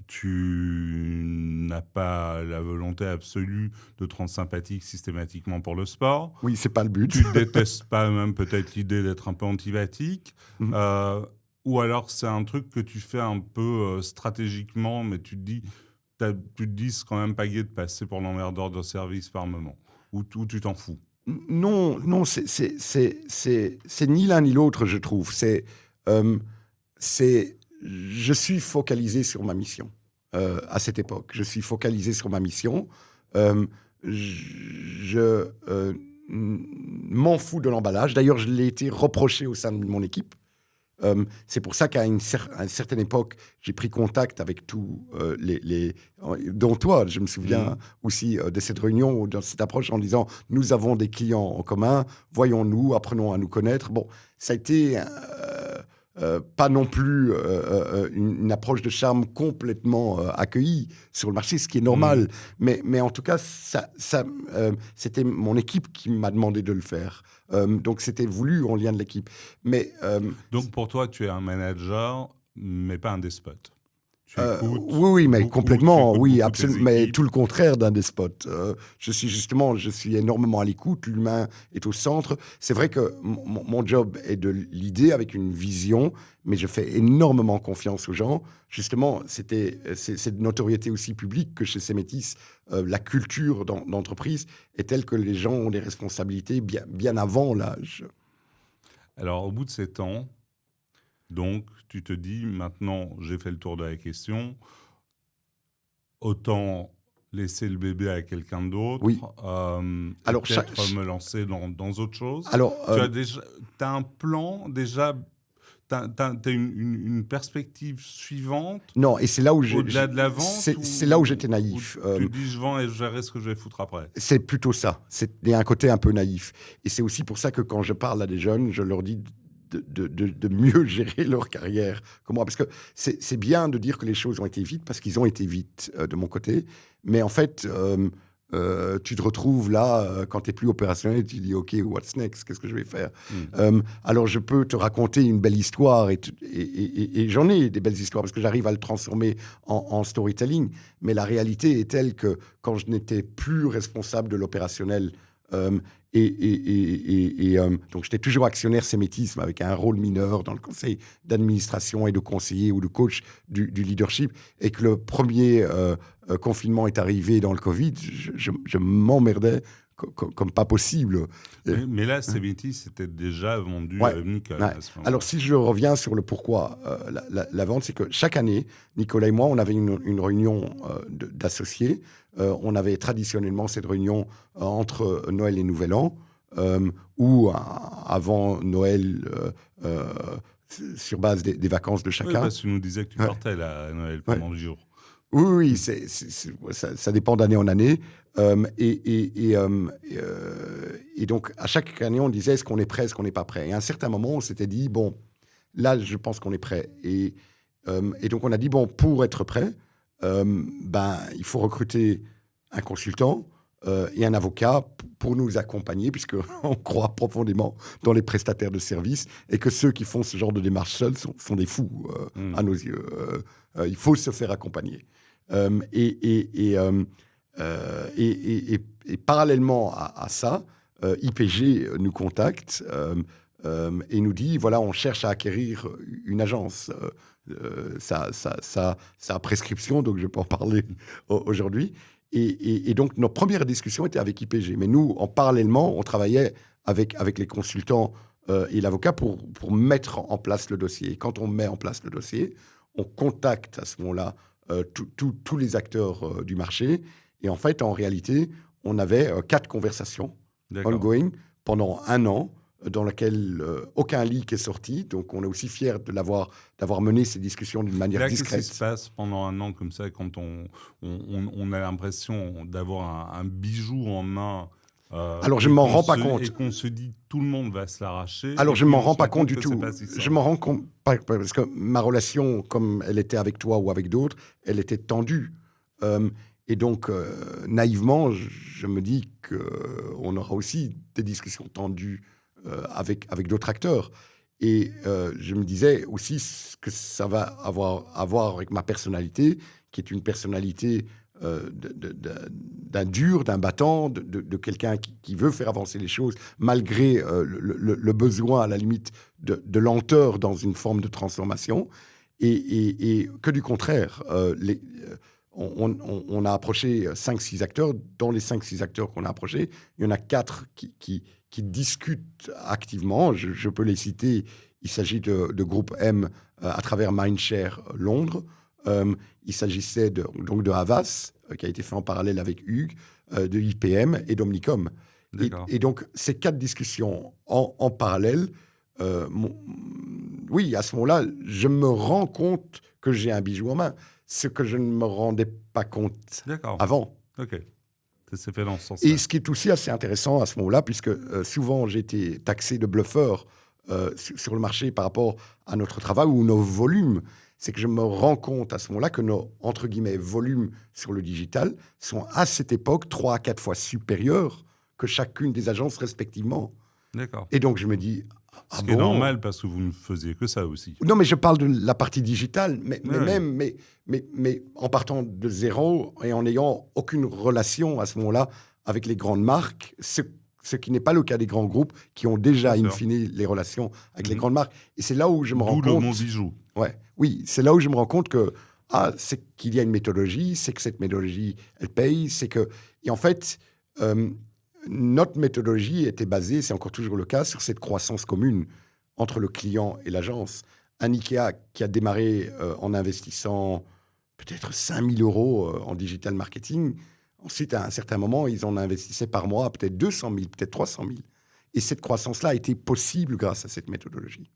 S2: Tu n'as pas la volonté absolue de te rendre sympathique systématiquement pour le sport.
S3: Oui, c'est pas le but.
S2: Tu ne détestes pas même peut-être l'idée d'être un peu antipathique. Ou alors c'est un truc que tu fais un peu stratégiquement, mais tu te dis c'est quand même pas gai de passer pour l'emmerdeur de service par moment. Ou tu t'en fous.
S3: Non, c'est ni l'un ni l'autre, je trouve. Je suis focalisé sur ma mission à cette époque. Je suis focalisé sur ma mission. Je m'en fous de l'emballage. D'ailleurs, je l'ai été reproché au sein de mon équipe. C'est pour ça qu'à une certaine époque, j'ai pris contact avec tous dont toi, je me souviens aussi de cette réunion ou de cette approche en disant « Nous avons des clients en commun, voyons-nous, apprenons à nous connaître ». Bon, ça a été pas non plus une approche de charme complètement accueillie sur le marché, ce qui est normal. Mais en tout cas, c'était mon équipe qui m'a demandé de le faire. Donc, c'était voulu en lien de l'équipe.
S2: Donc, pour toi, tu es un manager, mais pas un despote. Tu écoutes
S3: oui, mais complètement, oui, absolument. Mais
S2: équipes.
S3: tout le contraire d'un despote. Je suis énormément à l'écoute. L'humain est au centre. C'est vrai que mon job est de l'idée avec une vision, mais je fais énormément confiance aux gens. Justement, c'est de notoriété aussi publique que chez Cemetis, la culture d'entreprise est telle que les gens ont des responsabilités bien avant l'âge.
S2: Alors, au bout de 7 ans, donc, tu te dis, maintenant, j'ai fait le tour de la question, autant laisser le bébé à quelqu'un d'autre,
S3: Oui.
S2: Alors, peut-être me lancer dans autre chose.
S3: Alors,
S2: tu as un plan déjà, tu as une perspective suivante.
S3: Non, et c'est là où
S2: au-delà de la vente.
S3: C'est là où j'étais naïf.
S2: Tu te dis, je vends et je verrai ce que je vais foutre après.
S3: C'est plutôt ça. Il y a un côté un peu naïf. Et c'est aussi pour ça que quand je parle à des jeunes, je leur dis de mieux gérer leur carrière que moi. Parce que c'est bien de dire que les choses ont été vite, parce qu'ils ont été vite de mon côté. Mais en fait, tu te retrouves là, quand tu n'es plus opérationnel, tu te dis « OK, what's next? Qu'est-ce que je vais faire ?» Alors, je peux te raconter une belle histoire, et j'en ai des belles histoires, parce que j'arrive à le transformer en storytelling. Mais la réalité est telle que quand je n'étais plus responsable de l'opérationnel Donc, j'étais toujours actionnaire sémétisme avec un rôle mineur dans le conseil d'administration et de conseiller ou de coach du leadership. Et que le premier confinement est arrivé dans le Covid, je m'emmerdais comme pas possible.
S2: Mais là, Sémétis était déjà vendu
S3: Ouais,
S2: à Nicole.
S3: ouais.
S2: À ce moment-là.
S3: Alors, si je reviens sur le pourquoi la vente, c'est que chaque année, Nicolas et moi, on avait une réunion d'associés. On avait traditionnellement cette réunion entre Noël et Nouvel An, ou avant Noël, sur base des vacances de
S2: Oui,
S3: chacun.
S2: parce que tu nous disais que tu partais là, à Noël pendant le jour.
S3: Oui, ça dépend d'année en année. Et donc, à chaque année, on disait, est-ce qu'on est prêt, est-ce qu'on n'est pas prêt? Et à un certain moment, on s'était dit, bon, là, je pense qu'on est prêt. Et donc, on a dit, bon, pour être prêt, il faut recruter un consultant et un avocat pour nous accompagner, puisqu'on croit profondément dans les prestataires de services et que ceux qui font ce genre de démarche seuls sont des fous, à nos yeux. Il faut se faire accompagner. Et parallèlement à ça, IPG nous contacte et nous dit, voilà, on cherche à acquérir une agence. Ça a prescription, donc je peux en parler aujourd'hui. Et donc, nos premières discussions étaient avec IPG. Mais nous, en parallèlement, on travaillait avec les consultants et l'avocat pour mettre en place le dossier. Et quand on met en place le dossier, on contacte à ce moment-là tous les acteurs du marché. Et en fait, en réalité, on avait 4 conversations ongoing pendant 1 an, dans laquelle aucun leak est sorti. Donc, on est aussi fiers d'avoir mené ces discussions d'une manière discrète.
S2: Qu'est-ce qui se passe pendant 1 an comme ça, quand on a l'impression d'avoir un bijou en main?
S3: Alors, je ne m'en rends pas compte.
S2: Et qu'on se dit, tout le monde va se l'arracher.
S3: Alors, je ne m'en rends pas compte du
S2: que
S3: tout.
S2: c'est pas si simple.
S3: Je m'en rends compte pas, parce que ma relation, comme elle était avec toi ou avec d'autres, elle était tendue. Et donc, naïvement, je me dis qu'on aura aussi des discussions tendues avec d'autres acteurs. Et je me disais aussi que ça va avoir à voir avec ma personnalité, qui est une personnalité d'un dur, d'un battant, de quelqu'un qui veut faire avancer les choses, malgré le besoin, à la limite, de lenteur dans une forme de transformation. Et que du contraire, on a approché 5-6 acteurs. Dans les 5-6 acteurs qu'on a approchés, il y en a 4 qui discutent activement. Je peux les citer. Il s'agit de Groupe M à travers Mindshare Londres. Il s'agissait donc de Havas, qui a été fait en parallèle avec Hugues, de IPM et d'Omnicom. Et donc, ces 4 discussions en parallèle, oui, à ce moment-là, je me rends compte que j'ai un bijou en main, ce que je ne me rendais pas compte avant.
S2: Ok. Ça s'est fait dans ce sens-là.
S3: Et ce qui est aussi assez intéressant à ce moment-là, puisque souvent j'ai été taxé de bluffeur sur le marché par rapport à notre travail ou nos volumes, c'est que je me rends compte à ce moment-là que nos, entre guillemets, volumes sur le digital sont à cette époque 3 à 4 fois supérieurs que chacune des agences respectivement.
S2: D'accord.
S3: Et donc je me dis...
S2: Ce qui est normal, parce que vous ne faisiez que ça aussi.
S3: Non, mais je parle de la partie digitale, mais en partant de zéro et en n'ayant aucune relation à ce moment-là avec les grandes marques, ce qui n'est pas le cas des grands groupes qui ont déjà, in fine, les relations avec les grandes marques. Et c'est là où je me rends compte...
S2: D'où le mot bijou.
S3: Oui, c'est là où je me rends compte que c'est qu'il y a une méthodologie, c'est que cette méthodologie, elle paye, c'est que... Et en fait... notre méthodologie était basée, c'est encore toujours le cas, sur cette croissance commune entre le client et l'agence. Un IKEA qui a démarré en investissant peut-être 5 000 € en digital marketing. Ensuite, à un certain moment, ils en investissaient par mois peut-être 200 000, peut-être 300 000. Et cette croissance-là a été possible grâce à cette méthodologie.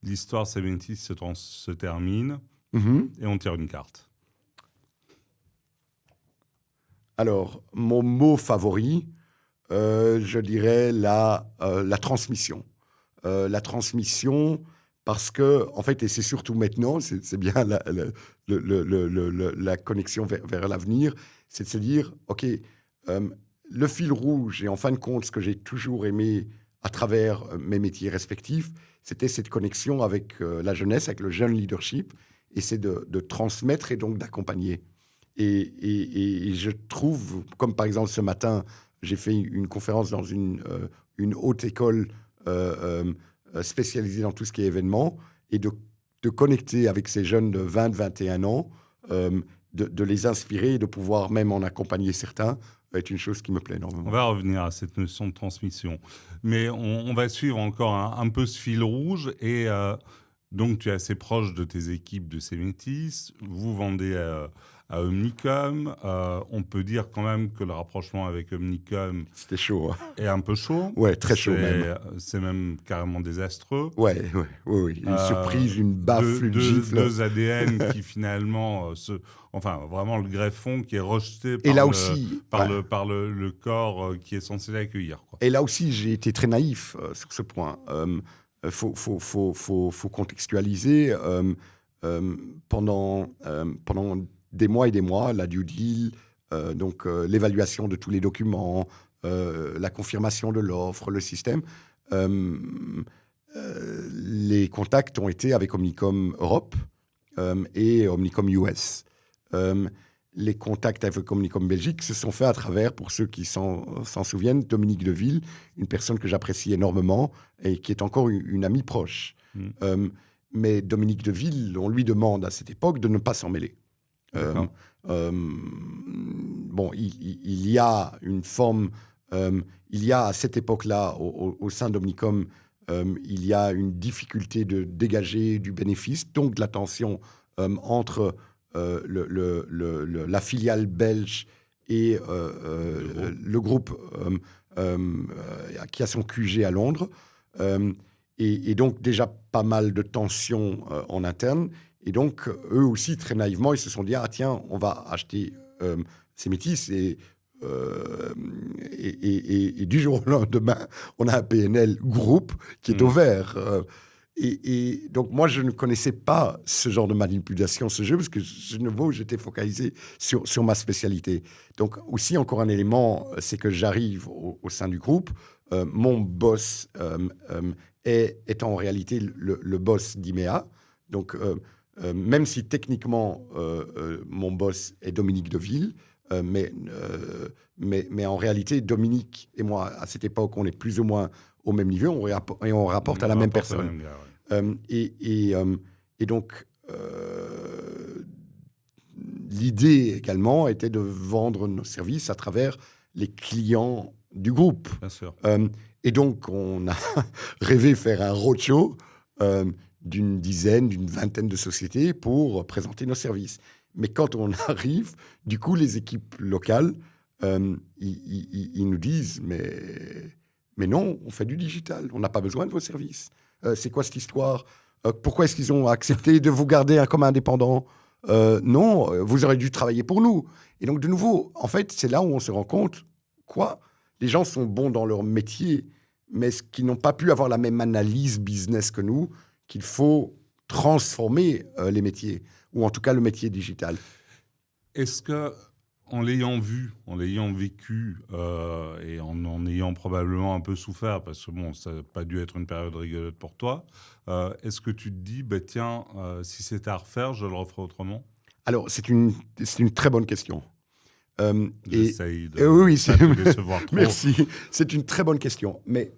S2: L'histoire Sémétis se termine et on tire une carte.
S3: Alors, mon mot favori, je dirais la transmission. La transmission, parce que, en fait, et c'est surtout maintenant, c'est bien la connexion vers l'avenir, c'est de se dire, OK, le fil rouge, et en fin de compte, ce que j'ai toujours aimé à travers mes métiers respectifs, c'était cette connexion avec la jeunesse, avec le jeune leadership, et c'est de transmettre et donc d'accompagner. Et je trouve, comme par exemple ce matin, j'ai fait une conférence dans une haute école spécialisée dans tout ce qui est événements, et de connecter avec ces jeunes de 20-21 ans, de les inspirer et de pouvoir même en accompagner certains, est une chose qui me plaît énormément.
S2: On va revenir à cette notion de transmission. Mais on va suivre encore un peu ce fil rouge. Et donc, tu es assez proche de tes équipes de Cemetis. Vous vendez à Omnicom. On peut dire quand même que le rapprochement avec Omnicom
S3: C'était chaud.
S2: est un peu chaud.
S3: Ouais, très chaud même.
S2: C'est même carrément désastreux.
S3: Oui. Une surprise, une baffe, une gifle.
S2: Deux ADN qui finalement enfin, vraiment le greffon qui est rejeté par,
S3: et là aussi,
S2: par le corps qui est censé l'accueillir, quoi.
S3: Et là aussi, j'ai été très naïf sur ce point. Faut contextualiser. Pendant des mois et des mois, la due deal, donc l'évaluation de tous les documents, la confirmation de l'offre, le système, les contacts ont été avec Omnicom Europe et Omnicom US. Les contacts avec Omnicom Belgique se sont faits à travers, pour ceux qui s'en souviennent, Dominique Deville, une personne que j'apprécie énormément et qui est encore une amie proche. Mais Dominique Deville, on lui demande à cette époque de ne pas s'en mêler. Bon, il y a une forme... il y a à cette époque-là, au sein d'Omnicom, il y a une difficulté de dégager du bénéfice, donc de la tension entre la filiale belge et le groupe qui a son QG à Londres. Et donc déjà pas mal de tensions en interne. Et donc, eux aussi, très naïvement, ils se sont dit, ah tiens, on va acheter Cemetis. Et du jour au lendemain, on a un PNL groupe qui est ouvert. Et donc, moi, je ne connaissais pas ce genre de manipulation, ce jeu, parce que de nouveau, j'étais focalisé sur ma spécialité. Donc, aussi, encore un élément, c'est que j'arrive au sein du groupe. Mon boss est en réalité le boss d'IMEA. Donc, même si techniquement, mon boss est Dominique Deville, mais en réalité, Dominique et moi, à cette époque, on est plus ou moins au même niveau et on rapporte à la même personne. Et donc, l'idée également était de vendre nos services à travers les clients du groupe.
S2: Bien sûr.
S3: Et donc, on a rêvé faire un roadshow d'une vingtaine de sociétés pour présenter nos services. Mais quand on arrive, du coup, les équipes locales, ils nous disent, mais non, on fait du digital, on n'a pas besoin de vos services. C'est quoi cette histoire ? Pourquoi est-ce qu'ils ont accepté de vous garder comme indépendant ? Non, vous aurez dû travailler pour nous. Et donc, de nouveau, en fait, c'est là où on se rend compte, les gens sont bons dans leur métier, mais qui n'ont pas pu avoir la même analyse business que nous, qu'il faut transformer les métiers, ou en tout cas le métier digital.
S2: Est-ce que, en l'ayant vu, en l'ayant vécu, et en ayant probablement un peu souffert, parce que bon, ça n'a pas dû être une période rigolote pour toi, est-ce que tu te dis, tiens, si c'était à refaire, je le referais autrement ?
S3: Alors, c'est une très bonne question.
S2: J'essaye de
S3: oui,
S2: te décevoir trop.
S3: Merci, c'est une très bonne question. Mais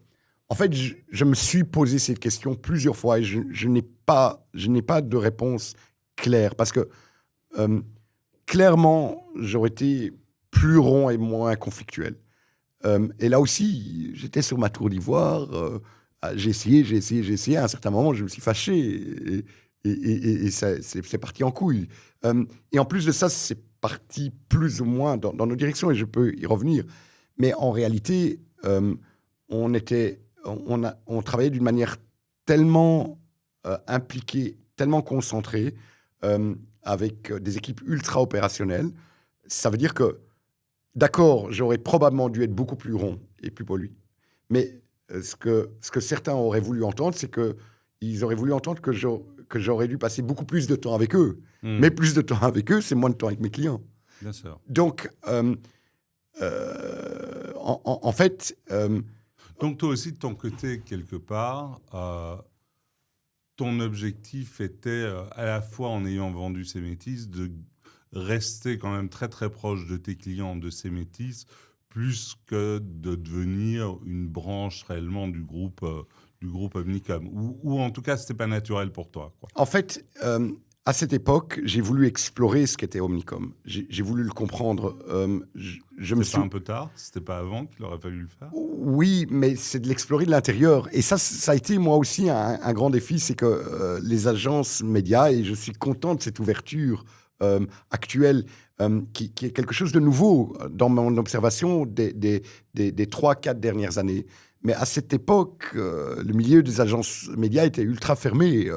S3: en fait, je me suis posé cette question plusieurs fois et je n'ai pas de réponse claire, parce que clairement, j'aurais été plus rond et moins conflictuel. Et là aussi, j'étais sur ma tour d'ivoire, j'ai essayé. À un certain moment, je me suis fâché et c'est parti en couille. Et en plus de ça, c'est parti plus ou moins dans nos directions, et je peux y revenir. Mais en réalité, on travaillait d'une manière tellement impliquée, tellement concentrée, avec des équipes ultra opérationnelles. Ça veut dire que, d'accord, j'aurais probablement dû être beaucoup plus rond et plus poli. Mais ce que certains auraient voulu entendre, c'est qu'ils auraient voulu entendre que j'aurais dû passer beaucoup plus de temps avec eux. Mais plus de temps avec eux, c'est moins de temps avec mes clients.
S2: Bien sûr.
S3: Donc, en fait...
S2: Donc, toi aussi, de ton côté, quelque part, ton objectif était, à la fois en ayant vendu Cemetis, de rester quand même très, très proche de tes clients de Cemetis plus que de devenir une branche réellement du groupe Omnicom, ou en tout cas, c'était pas naturel pour toi, quoi.
S3: En fait, à cette époque, j'ai voulu explorer ce qu'était Omnicom. J'ai voulu le comprendre.
S2: C'était pas un peu tard? C'était pas avant qu'il aurait fallu le faire?
S3: Oui, mais c'est de l'explorer de l'intérieur. Et ça a été moi aussi un grand défi, c'est que les agences médias, et je suis content de cette ouverture actuelle, qui est quelque chose de nouveau dans mon observation des 3-4 dernières années. Mais à cette époque, le milieu des agences médias était ultra fermé.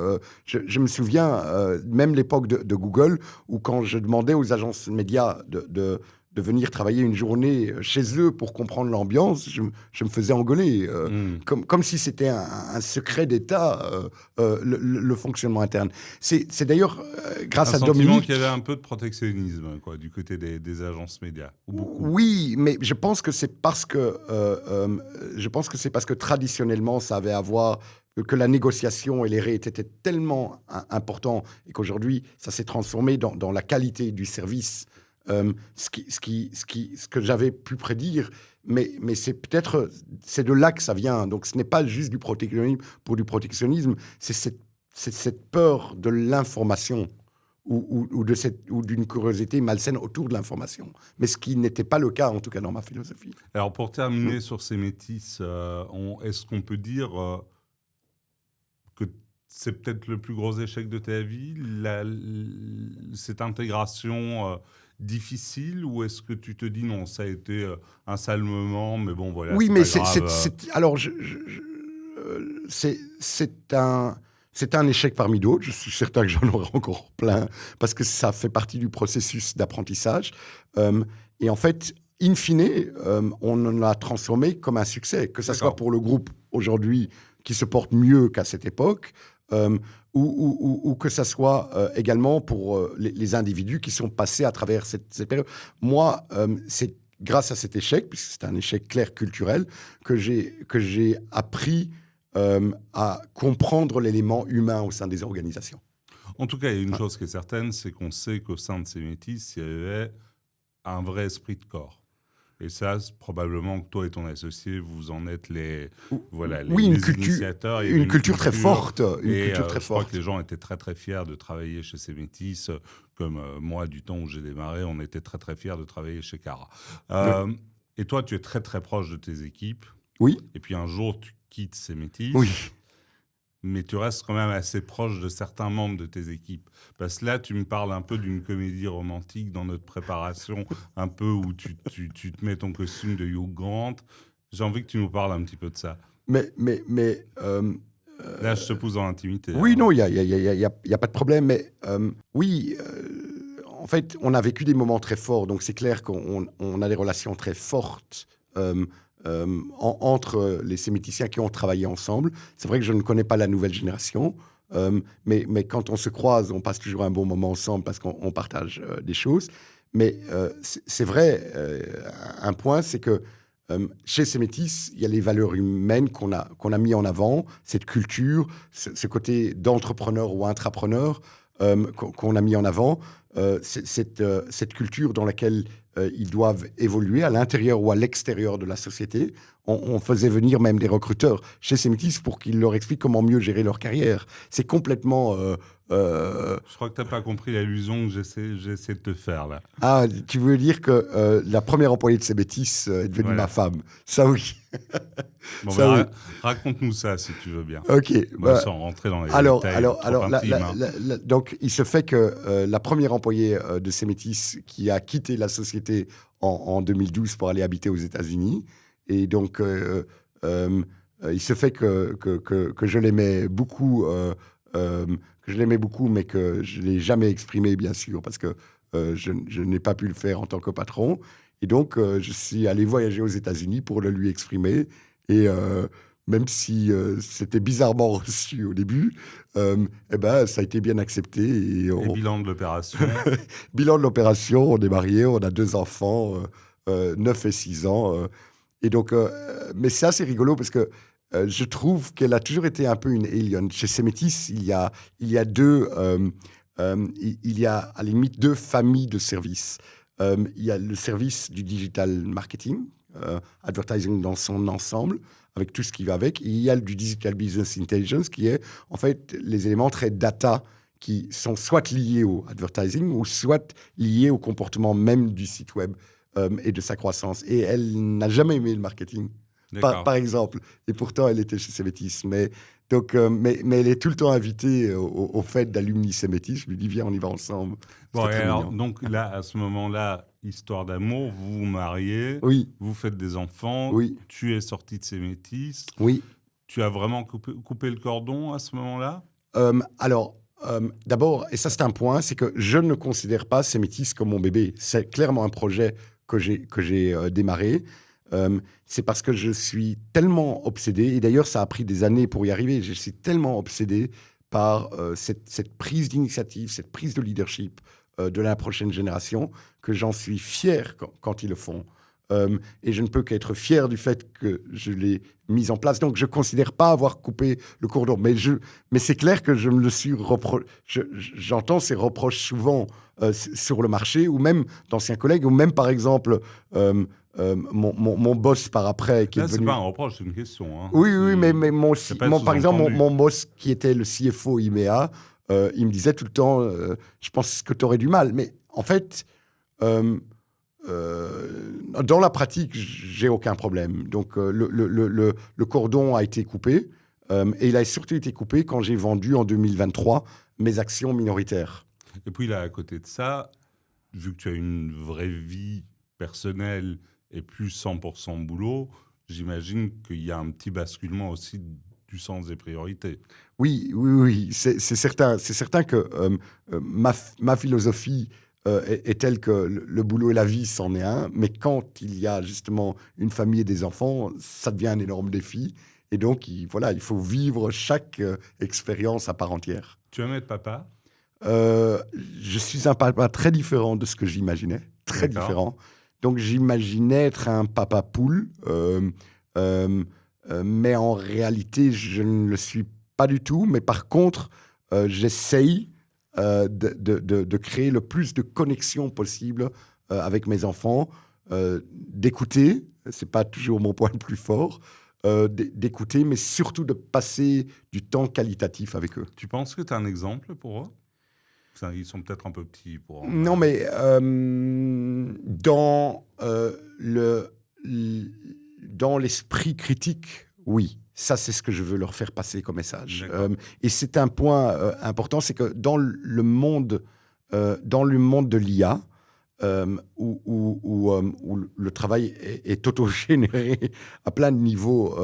S3: Je me souviens, même l'époque de Google, où quand je demandais aux agences médias de venir travailler une journée chez eux pour comprendre l'ambiance, je me faisais engueuler. Comme si c'était un secret d'État, le fonctionnement interne. C'est d'ailleurs grâce à Dominique...
S2: Un sentiment qu'il y avait un peu de protectionnisme, quoi, du côté des agences médias, ou beaucoup.
S3: Oui, mais je pense que c'est parce que traditionnellement, ça avait à voir que la négociation et les rates étaient tellement importants et qu'aujourd'hui, ça s'est transformé dans la qualité du service. Ce que j'avais pu prédire, mais c'est de là que ça vient. Donc ce n'est pas juste du protectionnisme pour du protectionnisme, c'est cette peur de l'information ou d'une curiosité malsaine autour de l'information. Mais ce qui n'était pas le cas, en tout cas dans ma philosophie.
S2: Alors pour terminer sur ces métis, est-ce qu'on peut dire que c'est peut-être le plus gros échec de ta vie, cette intégration difficile, ou est-ce que tu te dis non, ça a été un sale moment, mais bon voilà.
S3: Oui, mais c'est un échec parmi d'autres. Je suis certain que j'en aurai encore plein parce que ça fait partie du processus d'apprentissage. Et en fait, in fine, on en a transformé comme un succès, que ça soit pour le groupe aujourd'hui qui se porte mieux qu'à cette époque. Ou que ça soit également pour les individus qui sont passés à travers cette période. Moi, c'est grâce à cet échec, puisque c'est un échec clair culturel, que j'ai appris à comprendre l'élément humain au sein des organisations.
S2: En tout cas, il y a une chose qui est certaine, c'est qu'on sait qu'au sein de ces métis, il y avait un vrai esprit de corps. Et ça, probablement que toi et ton associé, vous en êtes les initiateurs.
S3: Une culture très forte.
S2: Je crois que les gens étaient très, très fiers de travailler chez ces métis. Comme moi, du temps où j'ai démarré, on était très, très fiers de travailler chez Cara. Et toi, tu es très, très proche de tes équipes.
S3: Oui.
S2: Et puis un jour, tu quittes ces métis.
S3: Oui.
S2: Mais tu restes quand même assez proche de certains membres de tes équipes. Parce que là, tu me parles un peu d'une comédie romantique dans notre préparation, un peu où tu te mets ton costume de Hugh Grant. J'ai envie que tu nous parles un petit peu de ça.
S3: Mais
S2: là, je te pousse dans l'intimité.
S3: Oui, non, il y a pas de problème. Mais en fait, on a vécu des moments très forts. Donc, c'est clair qu'on a des relations très fortes entre les sémiticiens qui ont travaillé ensemble. C'est vrai que je ne connais pas la nouvelle génération, mais quand on se croise, on passe toujours un bon moment ensemble parce qu'on partage des choses. Mais c'est vrai, un point, c'est que chez ces métis, il y a les valeurs humaines qu'on a mis en avant, cette culture, ce côté d'entrepreneur ou intrapreneur qu'on a mis en avant, cette culture dans laquelle ils doivent évoluer à l'intérieur ou à l'extérieur de la société. On faisait venir même des recruteurs chez ces métis pour qu'ils leur expliquent comment mieux gérer leur carrière. C'est complètement...
S2: Je crois que tu n'as pas compris l'allusion que j'essaie de te faire, là.
S3: Ah, tu veux dire que la première employée de ces métis est devenue ma femme. Ça, oui.
S2: Bon, ça, oui. Raconte-nous ça, si tu veux bien.
S3: OK.
S2: Sans rentrer dans les détails.
S3: Donc, il se fait que la première employée de ces métis qui a quitté la société en 2012 pour aller habiter aux États-Unis, et donc, il se fait que je l'aimais beaucoup, mais que je ne l'ai jamais exprimé, bien sûr, parce que je n'ai pas pu le faire en tant que patron. Et donc, je suis allé voyager aux États-Unis pour le lui exprimer. Et même si c'était bizarrement reçu au début, ça a été bien accepté. Et
S2: bilan de l'opération.
S3: Bilan de l'opération, on est mariés, on a 2 enfants, 9 et 6 ans. Et donc, mais ça, c'est rigolo parce que je trouve qu'elle a toujours été un peu une alien. Chez ces métis, il y a à la limite 2 familles de services. Il y a le service du digital marketing, advertising dans son ensemble, avec tout ce qui va avec. Et il y a du digital business intelligence qui est en fait les éléments très data qui sont soit liés au advertising ou soit liés au comportement même du site web et de sa croissance. Et elle n'a jamais aimé le marketing, par exemple. Et pourtant, elle était chez Semetis. Mais elle est tout le temps invitée au fait d'Alumni Semetis. Je lui dis, viens, on y va ensemble.
S2: Bon, et alors, donc là, à ce moment-là, histoire d'amour, vous vous mariez,
S3: oui.
S2: Vous faites des enfants,
S3: oui.
S2: Tu es sorti de Semetis.
S3: Oui.
S2: Tu as vraiment coupé le cordon à ce moment-là
S3: d'abord, et ça c'est un point, c'est que je ne considère pas Semetis comme mon bébé. C'est clairement un projet que j'ai démarré. C'est parce que je suis tellement obsédé, et d'ailleurs ça a pris des années pour y arriver, je suis tellement obsédé par cette prise d'initiative, cette prise de leadership de la prochaine génération, que j'en suis fier quand ils le font. Et je ne peux qu'être fier du fait que je l'ai mise en place. Donc, je ne considère pas avoir coupé le cordon. Mais c'est clair que je me le suis reproché. J'entends ces reproches souvent sur le marché, ou même d'anciens collègues, ou même, par exemple, mon boss par après. Qui
S2: là,
S3: est
S2: c'est
S3: devenu...
S2: pas un reproche, c'est une question. Hein.
S3: Oui, mais par exemple, mon boss, qui était le CFO IMEA, il me disait tout le temps, je pense que tu aurais du mal. Mais en fait... dans la pratique, j'ai aucun problème. Donc, le cordon a été coupé et il a surtout été coupé quand j'ai vendu en 2023 mes actions minoritaires.
S2: Et puis là, à côté de ça, vu que tu as une vraie vie personnelle et plus 100% boulot, j'imagine qu'il y a un petit basculement aussi du sens des priorités.
S3: Oui, c'est certain. C'est certain que ma philosophie est telle que le boulot et la vie, c'en est un. Mais quand il y a justement une famille et des enfants, ça devient un énorme défi. Et donc, il faut vivre chaque expérience à part entière.
S2: Tu aimes être papa ?
S3: Je suis un papa très différent de ce que j'imaginais. Très différent. Donc, j'imaginais être un papa poule. Mais en réalité, je ne le suis pas du tout. Mais par contre, j'essaye de créer le plus de connexions possible avec mes enfants, d'écouter, c'est pas toujours mon point le plus fort, d'écouter, mais surtout de passer du temps qualitatif avec eux.
S2: Tu penses que tu as un exemple pour eux ? Ils sont peut-être un peu petits pour...
S3: Non, mais dans l'esprit critique, oui. Ça, c'est ce que je veux leur faire passer comme message. Et c'est un point important, c'est que dans le monde de l'IA, où le travail est auto-généré à plein de niveaux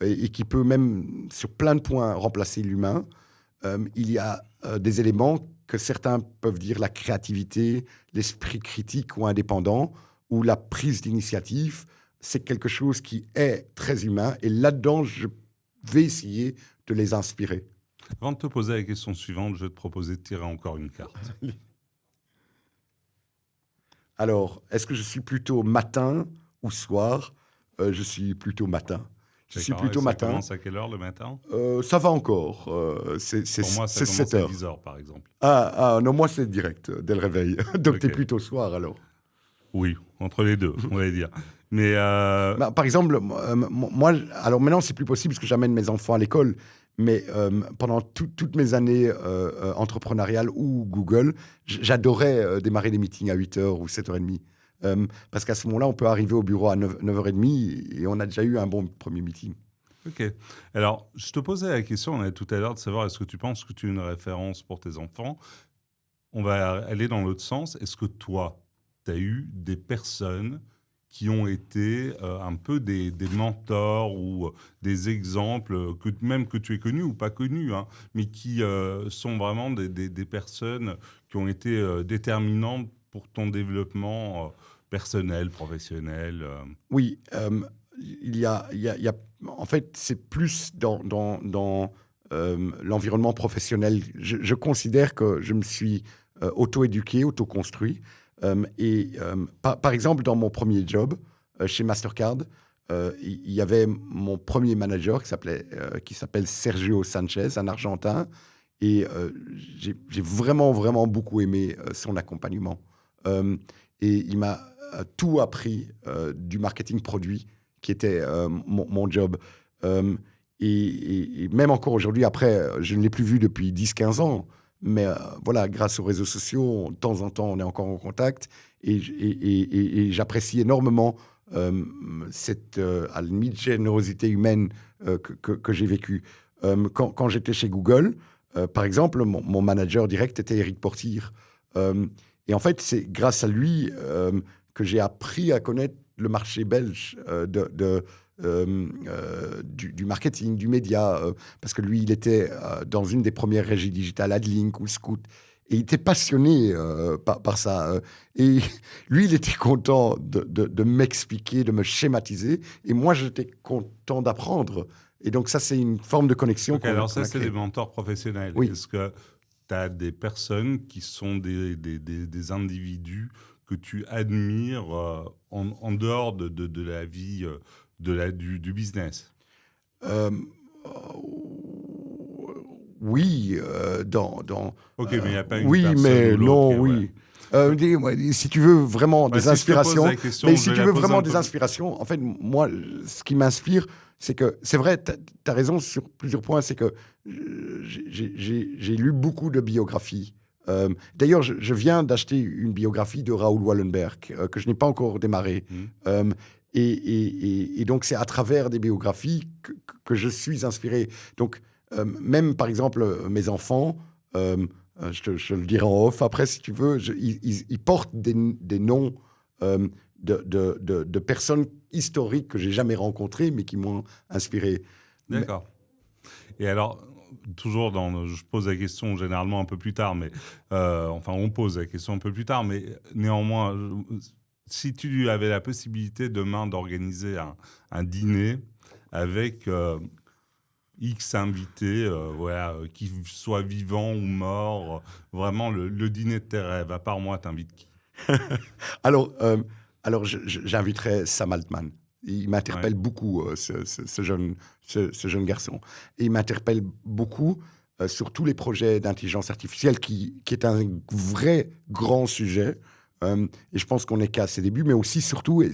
S3: et qui peut même, sur plein de points, remplacer l'humain, il y a des éléments que certains peuvent dire la créativité, l'esprit critique ou indépendant, ou la prise d'initiative. C'est quelque chose qui est très humain. Et là-dedans, je vais essayer de les inspirer.
S2: Avant de te poser la question suivante, je vais te proposer de tirer encore une carte.
S3: Alors, est-ce que je suis plutôt matin ou soir ? Je suis plutôt matin. Je suis plutôt matin.
S2: Ça commence à quelle heure le matin ?
S3: Ça va encore. C'est
S2: pour moi, ça commence
S3: 7 heures.
S2: À 10 heures, par exemple.
S3: Non, moi, c'est direct, dès le réveil. Donc, tu es plutôt soir, alors ?
S2: Oui, entre les deux, on va dire. Mais
S3: par exemple, moi, alors maintenant, c'est plus possible parce que j'amène mes enfants à l'école. Mais pendant toutes mes années entrepreneuriales ou Google, j'adorais démarrer des meetings à 8h ou 7h30. Parce qu'à ce moment-là, on peut arriver au bureau à 9h30 et on a déjà eu un bon premier meeting.
S2: Ok. Alors, je te posais la question, on a tout à l'heure, de savoir est-ce que tu penses que tu es une référence pour tes enfants ? On va aller dans l'autre sens. Est-ce que toi, tu as eu des personnes qui ont été un peu des mentors ou des exemples, que tu aies connus ou pas connus, hein, mais qui sont vraiment des personnes qui ont été déterminantes pour ton développement personnel, professionnel
S3: Oui, il y a, en fait, c'est plus dans l'environnement professionnel. Je considère que je me suis auto-éduqué, auto-construit. Par exemple, dans mon premier job chez Mastercard, il y avait mon premier manager qui s'appelle Sergio Sanchez, un Argentin, et j'ai vraiment beaucoup aimé son accompagnement. Et il m'a tout appris du marketing produit, qui était mon job. Et même encore aujourd'hui, après, je ne l'ai plus vu depuis 10-15 ans. Mais voilà, grâce aux réseaux sociaux, de temps en temps, on est encore en contact. Et j'apprécie énormément cette, à la limite, générosité humaine que j'ai vécue. Quand j'étais chez Google, par exemple, mon manager direct était Eric Portier. Et en fait, c'est grâce à lui que j'ai appris à connaître le marché belge du marketing, du média, parce que lui, il était dans une des premières régies digitales, Adlink ou Scout, et il était passionné par ça. Et lui, il était content de m'expliquer, de me schématiser, et moi, j'étais content d'apprendre. Et donc ça, c'est une forme de connexion.
S2: Okay, alors ça, c'est des mentors professionnels.
S3: Oui.
S2: Est-ce que tu as des personnes qui sont des individus que tu admires en dehors de la vie du business?
S3: Oui,
S2: Ok, mais il n'y a pas une
S3: oui,
S2: personne
S3: mais
S2: ou l'autre,
S3: non,
S2: okay,
S3: oui.
S2: ouais.
S3: Si tu veux vraiment des inspirations, mais si tu veux vraiment des
S2: peu...
S3: inspirations, en fait, moi, ce qui m'inspire, c'est que, c'est vrai, tu as raison sur plusieurs points, c'est que j'ai lu beaucoup de biographies. D'ailleurs, je viens d'acheter une biographie de Raoul Wallenberg, que je n'ai pas encore démarrée. Et donc, c'est à travers des biographies que je suis inspiré. Donc, même, par exemple, mes enfants, je le dirai en off après, si tu veux, ils portent des noms de personnes historiques que j'ai jamais rencontrées, mais qui m'ont inspiré.
S2: D'accord. Et alors, toujours je pose la question généralement un peu plus tard, mais enfin, on pose la question un peu plus tard, mais néanmoins, si tu avais la possibilité demain d'organiser un dîner avec X invités, qui soient vivants ou morts, vraiment le dîner de tes rêves, à part moi, t'invites qui?
S3: Alors, j'inviterais Sam Altman. Il m'interpelle beaucoup, ce jeune garçon. Et il m'interpelle beaucoup sur tous les projets d'intelligence artificielle, qui est un vrai grand sujet. Et je pense qu'on n'est qu'à ses débuts, mais aussi, surtout, et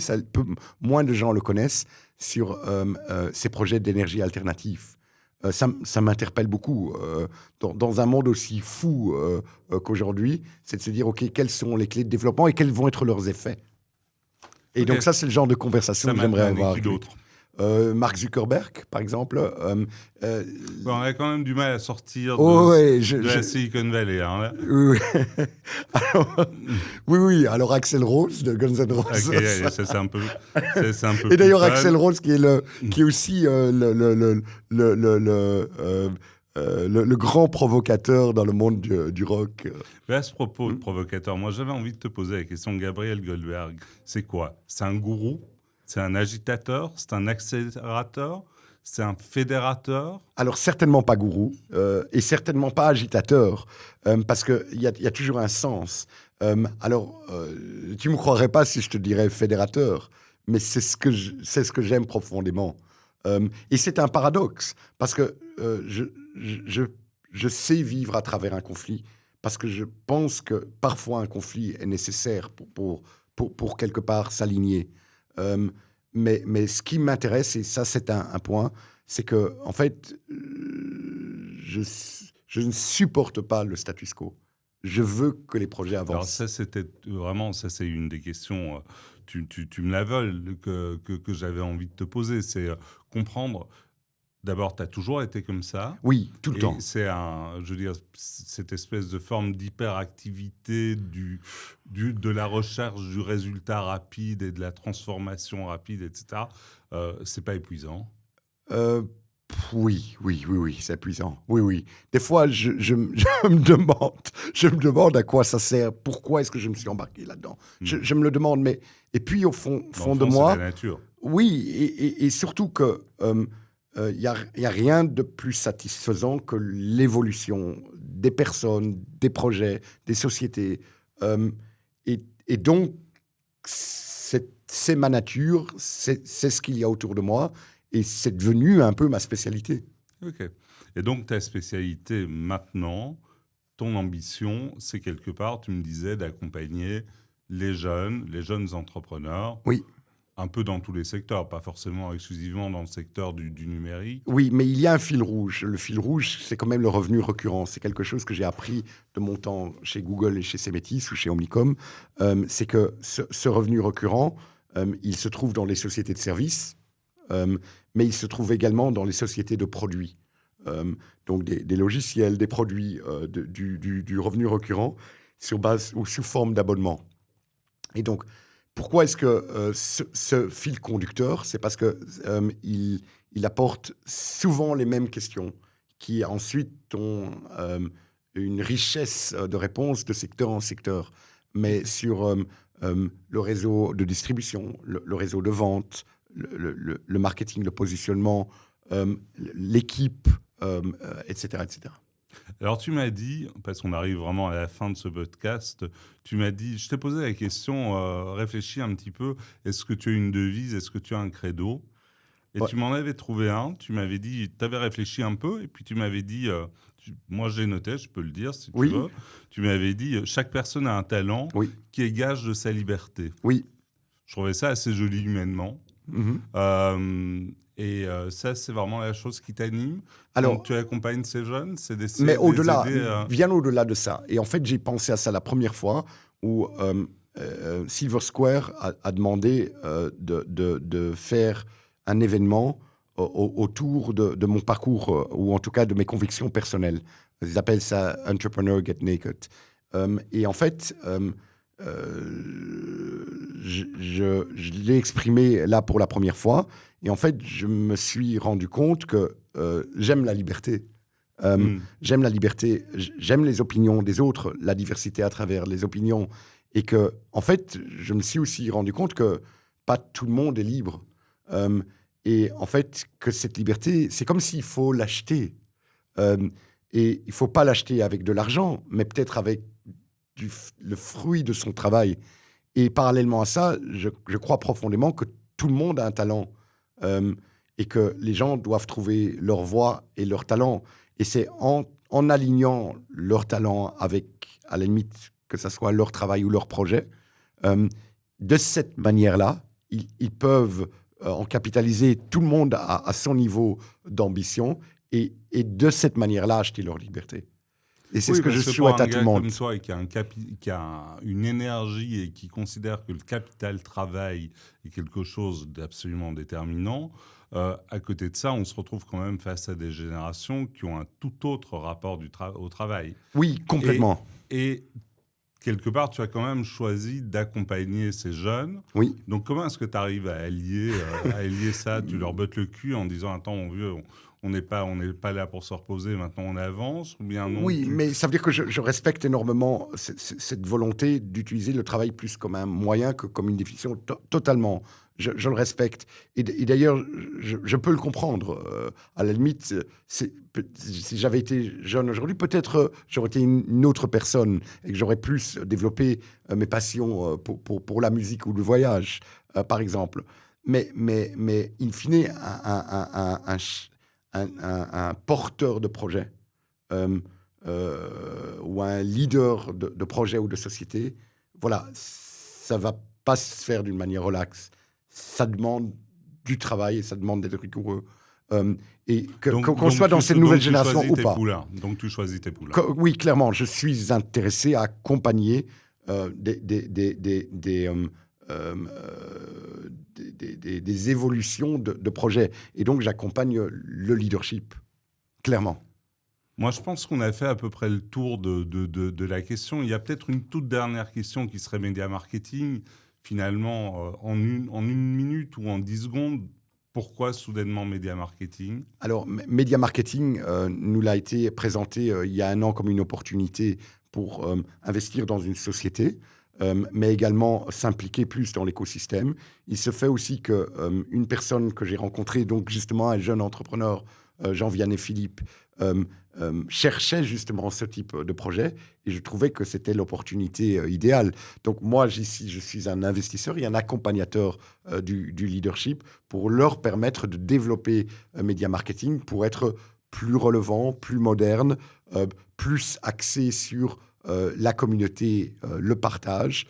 S3: moins de gens le connaissent, sur ces projets d'énergie alternative. Ça m'interpelle beaucoup. Dans un monde aussi fou qu'aujourd'hui, c'est de se dire, OK, quelles sont les clés de développement et quels vont être leurs effets? Et donc ça, c'est le genre de conversation que j'aimerais avoir avec lui. Mark Zuckerberg, par exemple.
S2: On a quand même du mal à sortir
S3: de
S2: la Silicon Valley. Hein,
S3: oui. Alors Axl Rose de Guns N' Roses.
S2: Okay, ça, c'est un peu.
S3: Et d'ailleurs, Axl Rose, qui est aussi le grand provocateur dans le monde du rock.
S2: Mais à ce propos de provocateur, moi, j'avais envie de te poser la question. Gabriel Goldberg, c'est quoi? C'est un gourou? C'est un agitateur? C'est un accélérateur? C'est un fédérateur?
S3: Alors, certainement pas gourou et certainement pas agitateur, parce qu'il y a toujours un sens. Alors, tu ne me croirais pas si je te dirais fédérateur, mais c'est ce que j'aime profondément. Et c'est un paradoxe, parce que je sais vivre à travers un conflit, parce que je pense que parfois un conflit est nécessaire pour quelque part s'aligner. Mais ce qui m'intéresse, et ça c'est un point, c'est que en fait, je ne supporte pas le status quo. Je veux que les projets avancent.
S2: Alors ça, c'était vraiment, ça c'est une des questions, tu me la voles, que j'avais envie de te poser, c'est comprendre. D'abord, tu as toujours été comme ça.
S3: Oui, tout le temps.
S2: C'est je veux dire, cette espèce de forme d'hyperactivité, de la recherche du résultat rapide et de la transformation rapide, etc. C'est pas épuisant?
S3: Oui, c'est épuisant. Oui. Des fois, je me demande à quoi ça sert. Pourquoi est-ce que je me suis embarqué là-dedans? Je me le demande, mais et puis au fond de moi,
S2: c'est la nature.
S3: Oui, et surtout que il y a rien de plus satisfaisant que l'évolution des personnes, des projets, des sociétés. Et donc, c'est ma nature, c'est ce qu'il y a autour de moi, et c'est devenu un peu ma spécialité.
S2: Ok. Et donc, ta spécialité maintenant, ton ambition, c'est quelque part, tu me disais, d'accompagner les jeunes entrepreneurs.
S3: Oui.
S2: Un peu dans tous les secteurs, pas forcément exclusivement dans le secteur du numérique.
S3: Oui, mais il y a un fil rouge. Le fil rouge, c'est quand même le revenu récurrent. C'est quelque chose que j'ai appris de mon temps chez Google et chez Cemetis ou chez Omnicom. C'est que ce revenu récurrent, il se trouve dans les sociétés de services, mais il se trouve également dans les sociétés de produits. Donc des logiciels, des produits, du revenu récurrent sur base ou sous forme d'abonnement. Et donc, pourquoi est-ce que ce fil conducteur, c'est parce que il apporte souvent les mêmes questions qui ensuite ont une richesse de réponses de secteur en secteur, mais sur le réseau de distribution, le réseau de vente, le marketing, le positionnement, l'équipe, etc., etc.
S2: Alors tu m'as dit, parce qu'on arrive vraiment à la fin de ce podcast, tu m'as dit, je t'ai posé la question, réfléchis un petit peu, est-ce que tu as une devise, est-ce que tu as un credo ? Et
S3: Ouais.
S2: tu m'en avais trouvé un, tu m'avais dit, tu avais réfléchi un peu, et puis tu m'avais dit, moi j'ai noté, je peux le dire si tu
S3: Oui.
S2: veux, tu m'avais dit, chaque personne a un talent
S3: Oui.
S2: qui est gage de sa liberté.
S3: Oui.
S2: Je trouvais ça assez joli humainement.
S3: Mhm.
S2: Ça, c'est vraiment la chose qui t'anime.
S3: Alors,
S2: quand tu accompagnes ces jeunes, c'est d'essayer
S3: mais
S2: de
S3: au-delà,
S2: les aider à...
S3: bien au-delà de ça. Et en fait, j'ai pensé à ça la première fois où Silver Square a demandé de faire un événement autour de mon parcours, ou en tout cas de mes convictions personnelles. Ils appellent ça Entrepreneur Get Naked. Et en fait, je l'ai exprimé là pour la première fois. Et en fait, je me suis rendu compte que j'aime la liberté. J'aime la liberté, j'aime les opinions des autres, la diversité à travers les opinions. Et que, en fait, je me suis aussi rendu compte que pas tout le monde est libre. Et en fait, que cette liberté, c'est comme s'il faut l'acheter. Et il ne faut pas l'acheter avec de l'argent, mais peut-être avec le fruit de son travail. Et parallèlement à ça, je crois profondément que tout le monde a un talent. Et que les gens doivent trouver leur voie et leur talent. Et c'est en alignant leur talent avec, à la limite, que ce soit leur travail ou leur projet, de cette manière-là, ils peuvent en capitaliser tout le monde à son niveau d'ambition et de cette manière-là acheter leur liberté. Et c'est ce que je souhaite à tout le monde.
S2: Comme toi, qui a une énergie et qui considère que le capital travail est quelque chose d'absolument déterminant, à côté de ça, on se retrouve quand même face à des générations qui ont un tout autre rapport au travail.
S3: Oui, complètement.
S2: Et quelque part, tu as quand même choisi d'accompagner ces jeunes.
S3: Oui.
S2: Donc, comment est-ce que tu arrives à allier ça ? Tu leur bottes le cul en disant « Attends, mon vieux, on n'est pas là pour se reposer, maintenant on avance » ou bien non?
S3: Oui, mais ça veut dire que je respecte énormément cette volonté d'utiliser le travail plus comme un moyen que comme une définition totalement. Je le respecte. Et d'ailleurs, je peux le comprendre. À la limite, si j'avais été jeune aujourd'hui, peut-être j'aurais été une autre personne et que j'aurais plus développé mes passions pour la musique ou le voyage, par exemple. Mais in fine, un porteur de projet ou un leader de projet ou de société, voilà, ça ne va pas se faire d'une manière relaxe. Ça demande du travail et ça demande d'être rigoureux. Et qu'on soit dans cette nouvelle génération ou pas.
S2: Donc tu choisis tes poulains.
S3: Oui, clairement, je suis intéressé à accompagner des évolutions de projets. Et donc, j'accompagne le leadership, clairement.
S2: Moi, je pense qu'on a fait à peu près le tour de la question. Il y a peut-être une toute dernière question qui serait média marketing. Finalement, en une minute ou en 10 secondes, pourquoi soudainement média marketing ?
S3: Alors, média marketing nous l'a été présenté il y a un an comme une opportunité pour investir dans une société, mais également s'impliquer plus dans l'écosystème. Il se fait aussi qu'une personne que j'ai rencontrée, donc justement un jeune entrepreneur, Jean-Vianney Philippe, cherchait justement ce type de projet et je trouvais que c'était l'opportunité idéale. Donc moi, ici, je suis un investisseur et un accompagnateur du leadership pour leur permettre de développer média marketing pour être plus relevant, plus moderne, plus axé sur la communauté, le partage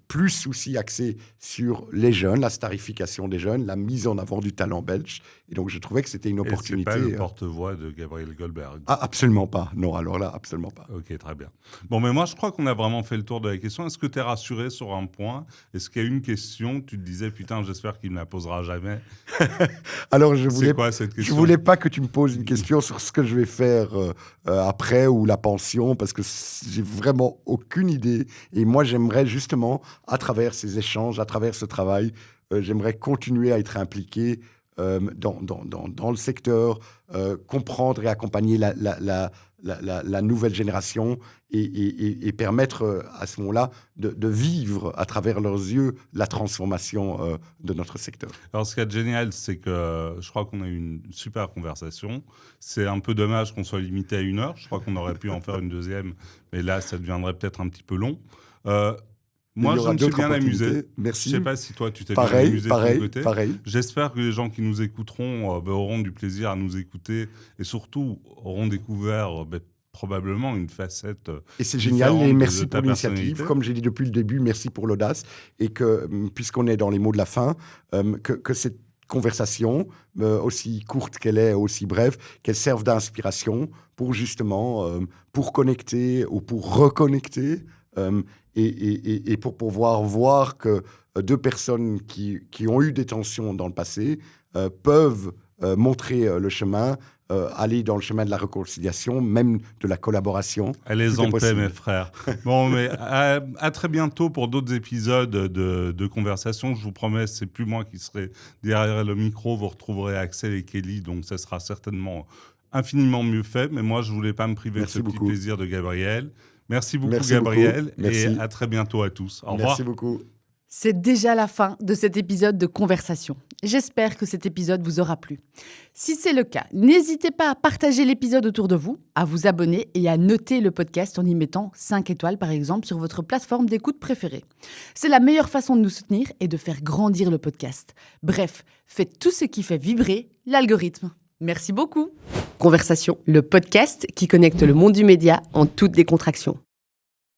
S3: plus aussi axé sur les jeunes, la starification des jeunes, la mise en avant du talent belge. Et donc, je trouvais que c'était une opportunité.
S2: Et c'est pas le porte-voix de Gabriel Goldberg.
S3: Ah, absolument pas. Non, alors là, absolument pas.
S2: Ok, très bien. Bon, mais moi, je crois qu'on a vraiment fait le tour de la question. Est-ce que tu es rassuré sur un point? Est-ce qu'il y a une question, tu te disais, putain, j'espère qu'il ne la posera jamais?
S3: Alors,
S2: C'est quoi cette question?
S3: je voulais pas que tu me poses une question sur ce que je vais faire après ou la pension, parce que j'ai vraiment aucune idée. Et moi, j'aimerais justement, à travers ces échanges, à travers ce travail, j'aimerais continuer à être impliqué dans le secteur, comprendre et accompagner la nouvelle génération et permettre à ce moment-là de vivre à travers leurs yeux la transformation de notre secteur.
S2: Alors, ce qui est génial, c'est que je crois qu'on a eu une super conversation. C'est un peu dommage qu'on soit limité à 1 heure. Je crois qu'on aurait pu en faire une deuxième, mais là, ça deviendrait peut-être un petit peu long. Moi, je me suis bien amusé.
S3: Merci.
S2: Je ne sais pas si toi, tu t'es bien amusé de ton côté.
S3: Pareil.
S2: J'espère que les gens qui nous écouteront auront du plaisir à nous écouter et surtout auront découvert probablement une facette.
S3: Et c'est génial, et merci pour l'initiative. Comme j'ai dit depuis le début, merci pour l'audace. Et que, puisqu'on est dans les mots de la fin, que cette conversation, aussi courte qu'elle est, aussi brève, qu'elle serve d'inspiration pour justement, pour connecter ou pour reconnecter. Et pour pouvoir voir que 2 personnes qui ont eu des tensions dans le passé peuvent montrer le chemin, aller dans le chemin de la réconciliation, même de la collaboration.
S2: Allez en paix, mes frères. Bon, mais à très bientôt pour d'autres épisodes de Conversation. Je vous promets, c'est plus moi qui serai derrière le micro. Vous retrouverez Axel et Kelly, donc ça sera certainement infiniment mieux fait. Mais moi, je ne voulais pas me priver de ce petit plaisir de Gabriel. Merci beaucoup, Gabriel, et à très bientôt à tous. Au revoir.
S3: Merci beaucoup.
S1: C'est déjà la fin de cet épisode de Conversation. J'espère que cet épisode vous aura plu. Si c'est le cas, n'hésitez pas à partager l'épisode autour de vous, à vous abonner et à noter le podcast en y mettant 5 étoiles par exemple sur votre plateforme d'écoute préférée. C'est la meilleure façon de nous soutenir et de faire grandir le podcast. Bref, faites tout ce qui fait vibrer l'algorithme. Merci beaucoup. Conversation, le podcast qui connecte le monde du média en toute décontraction.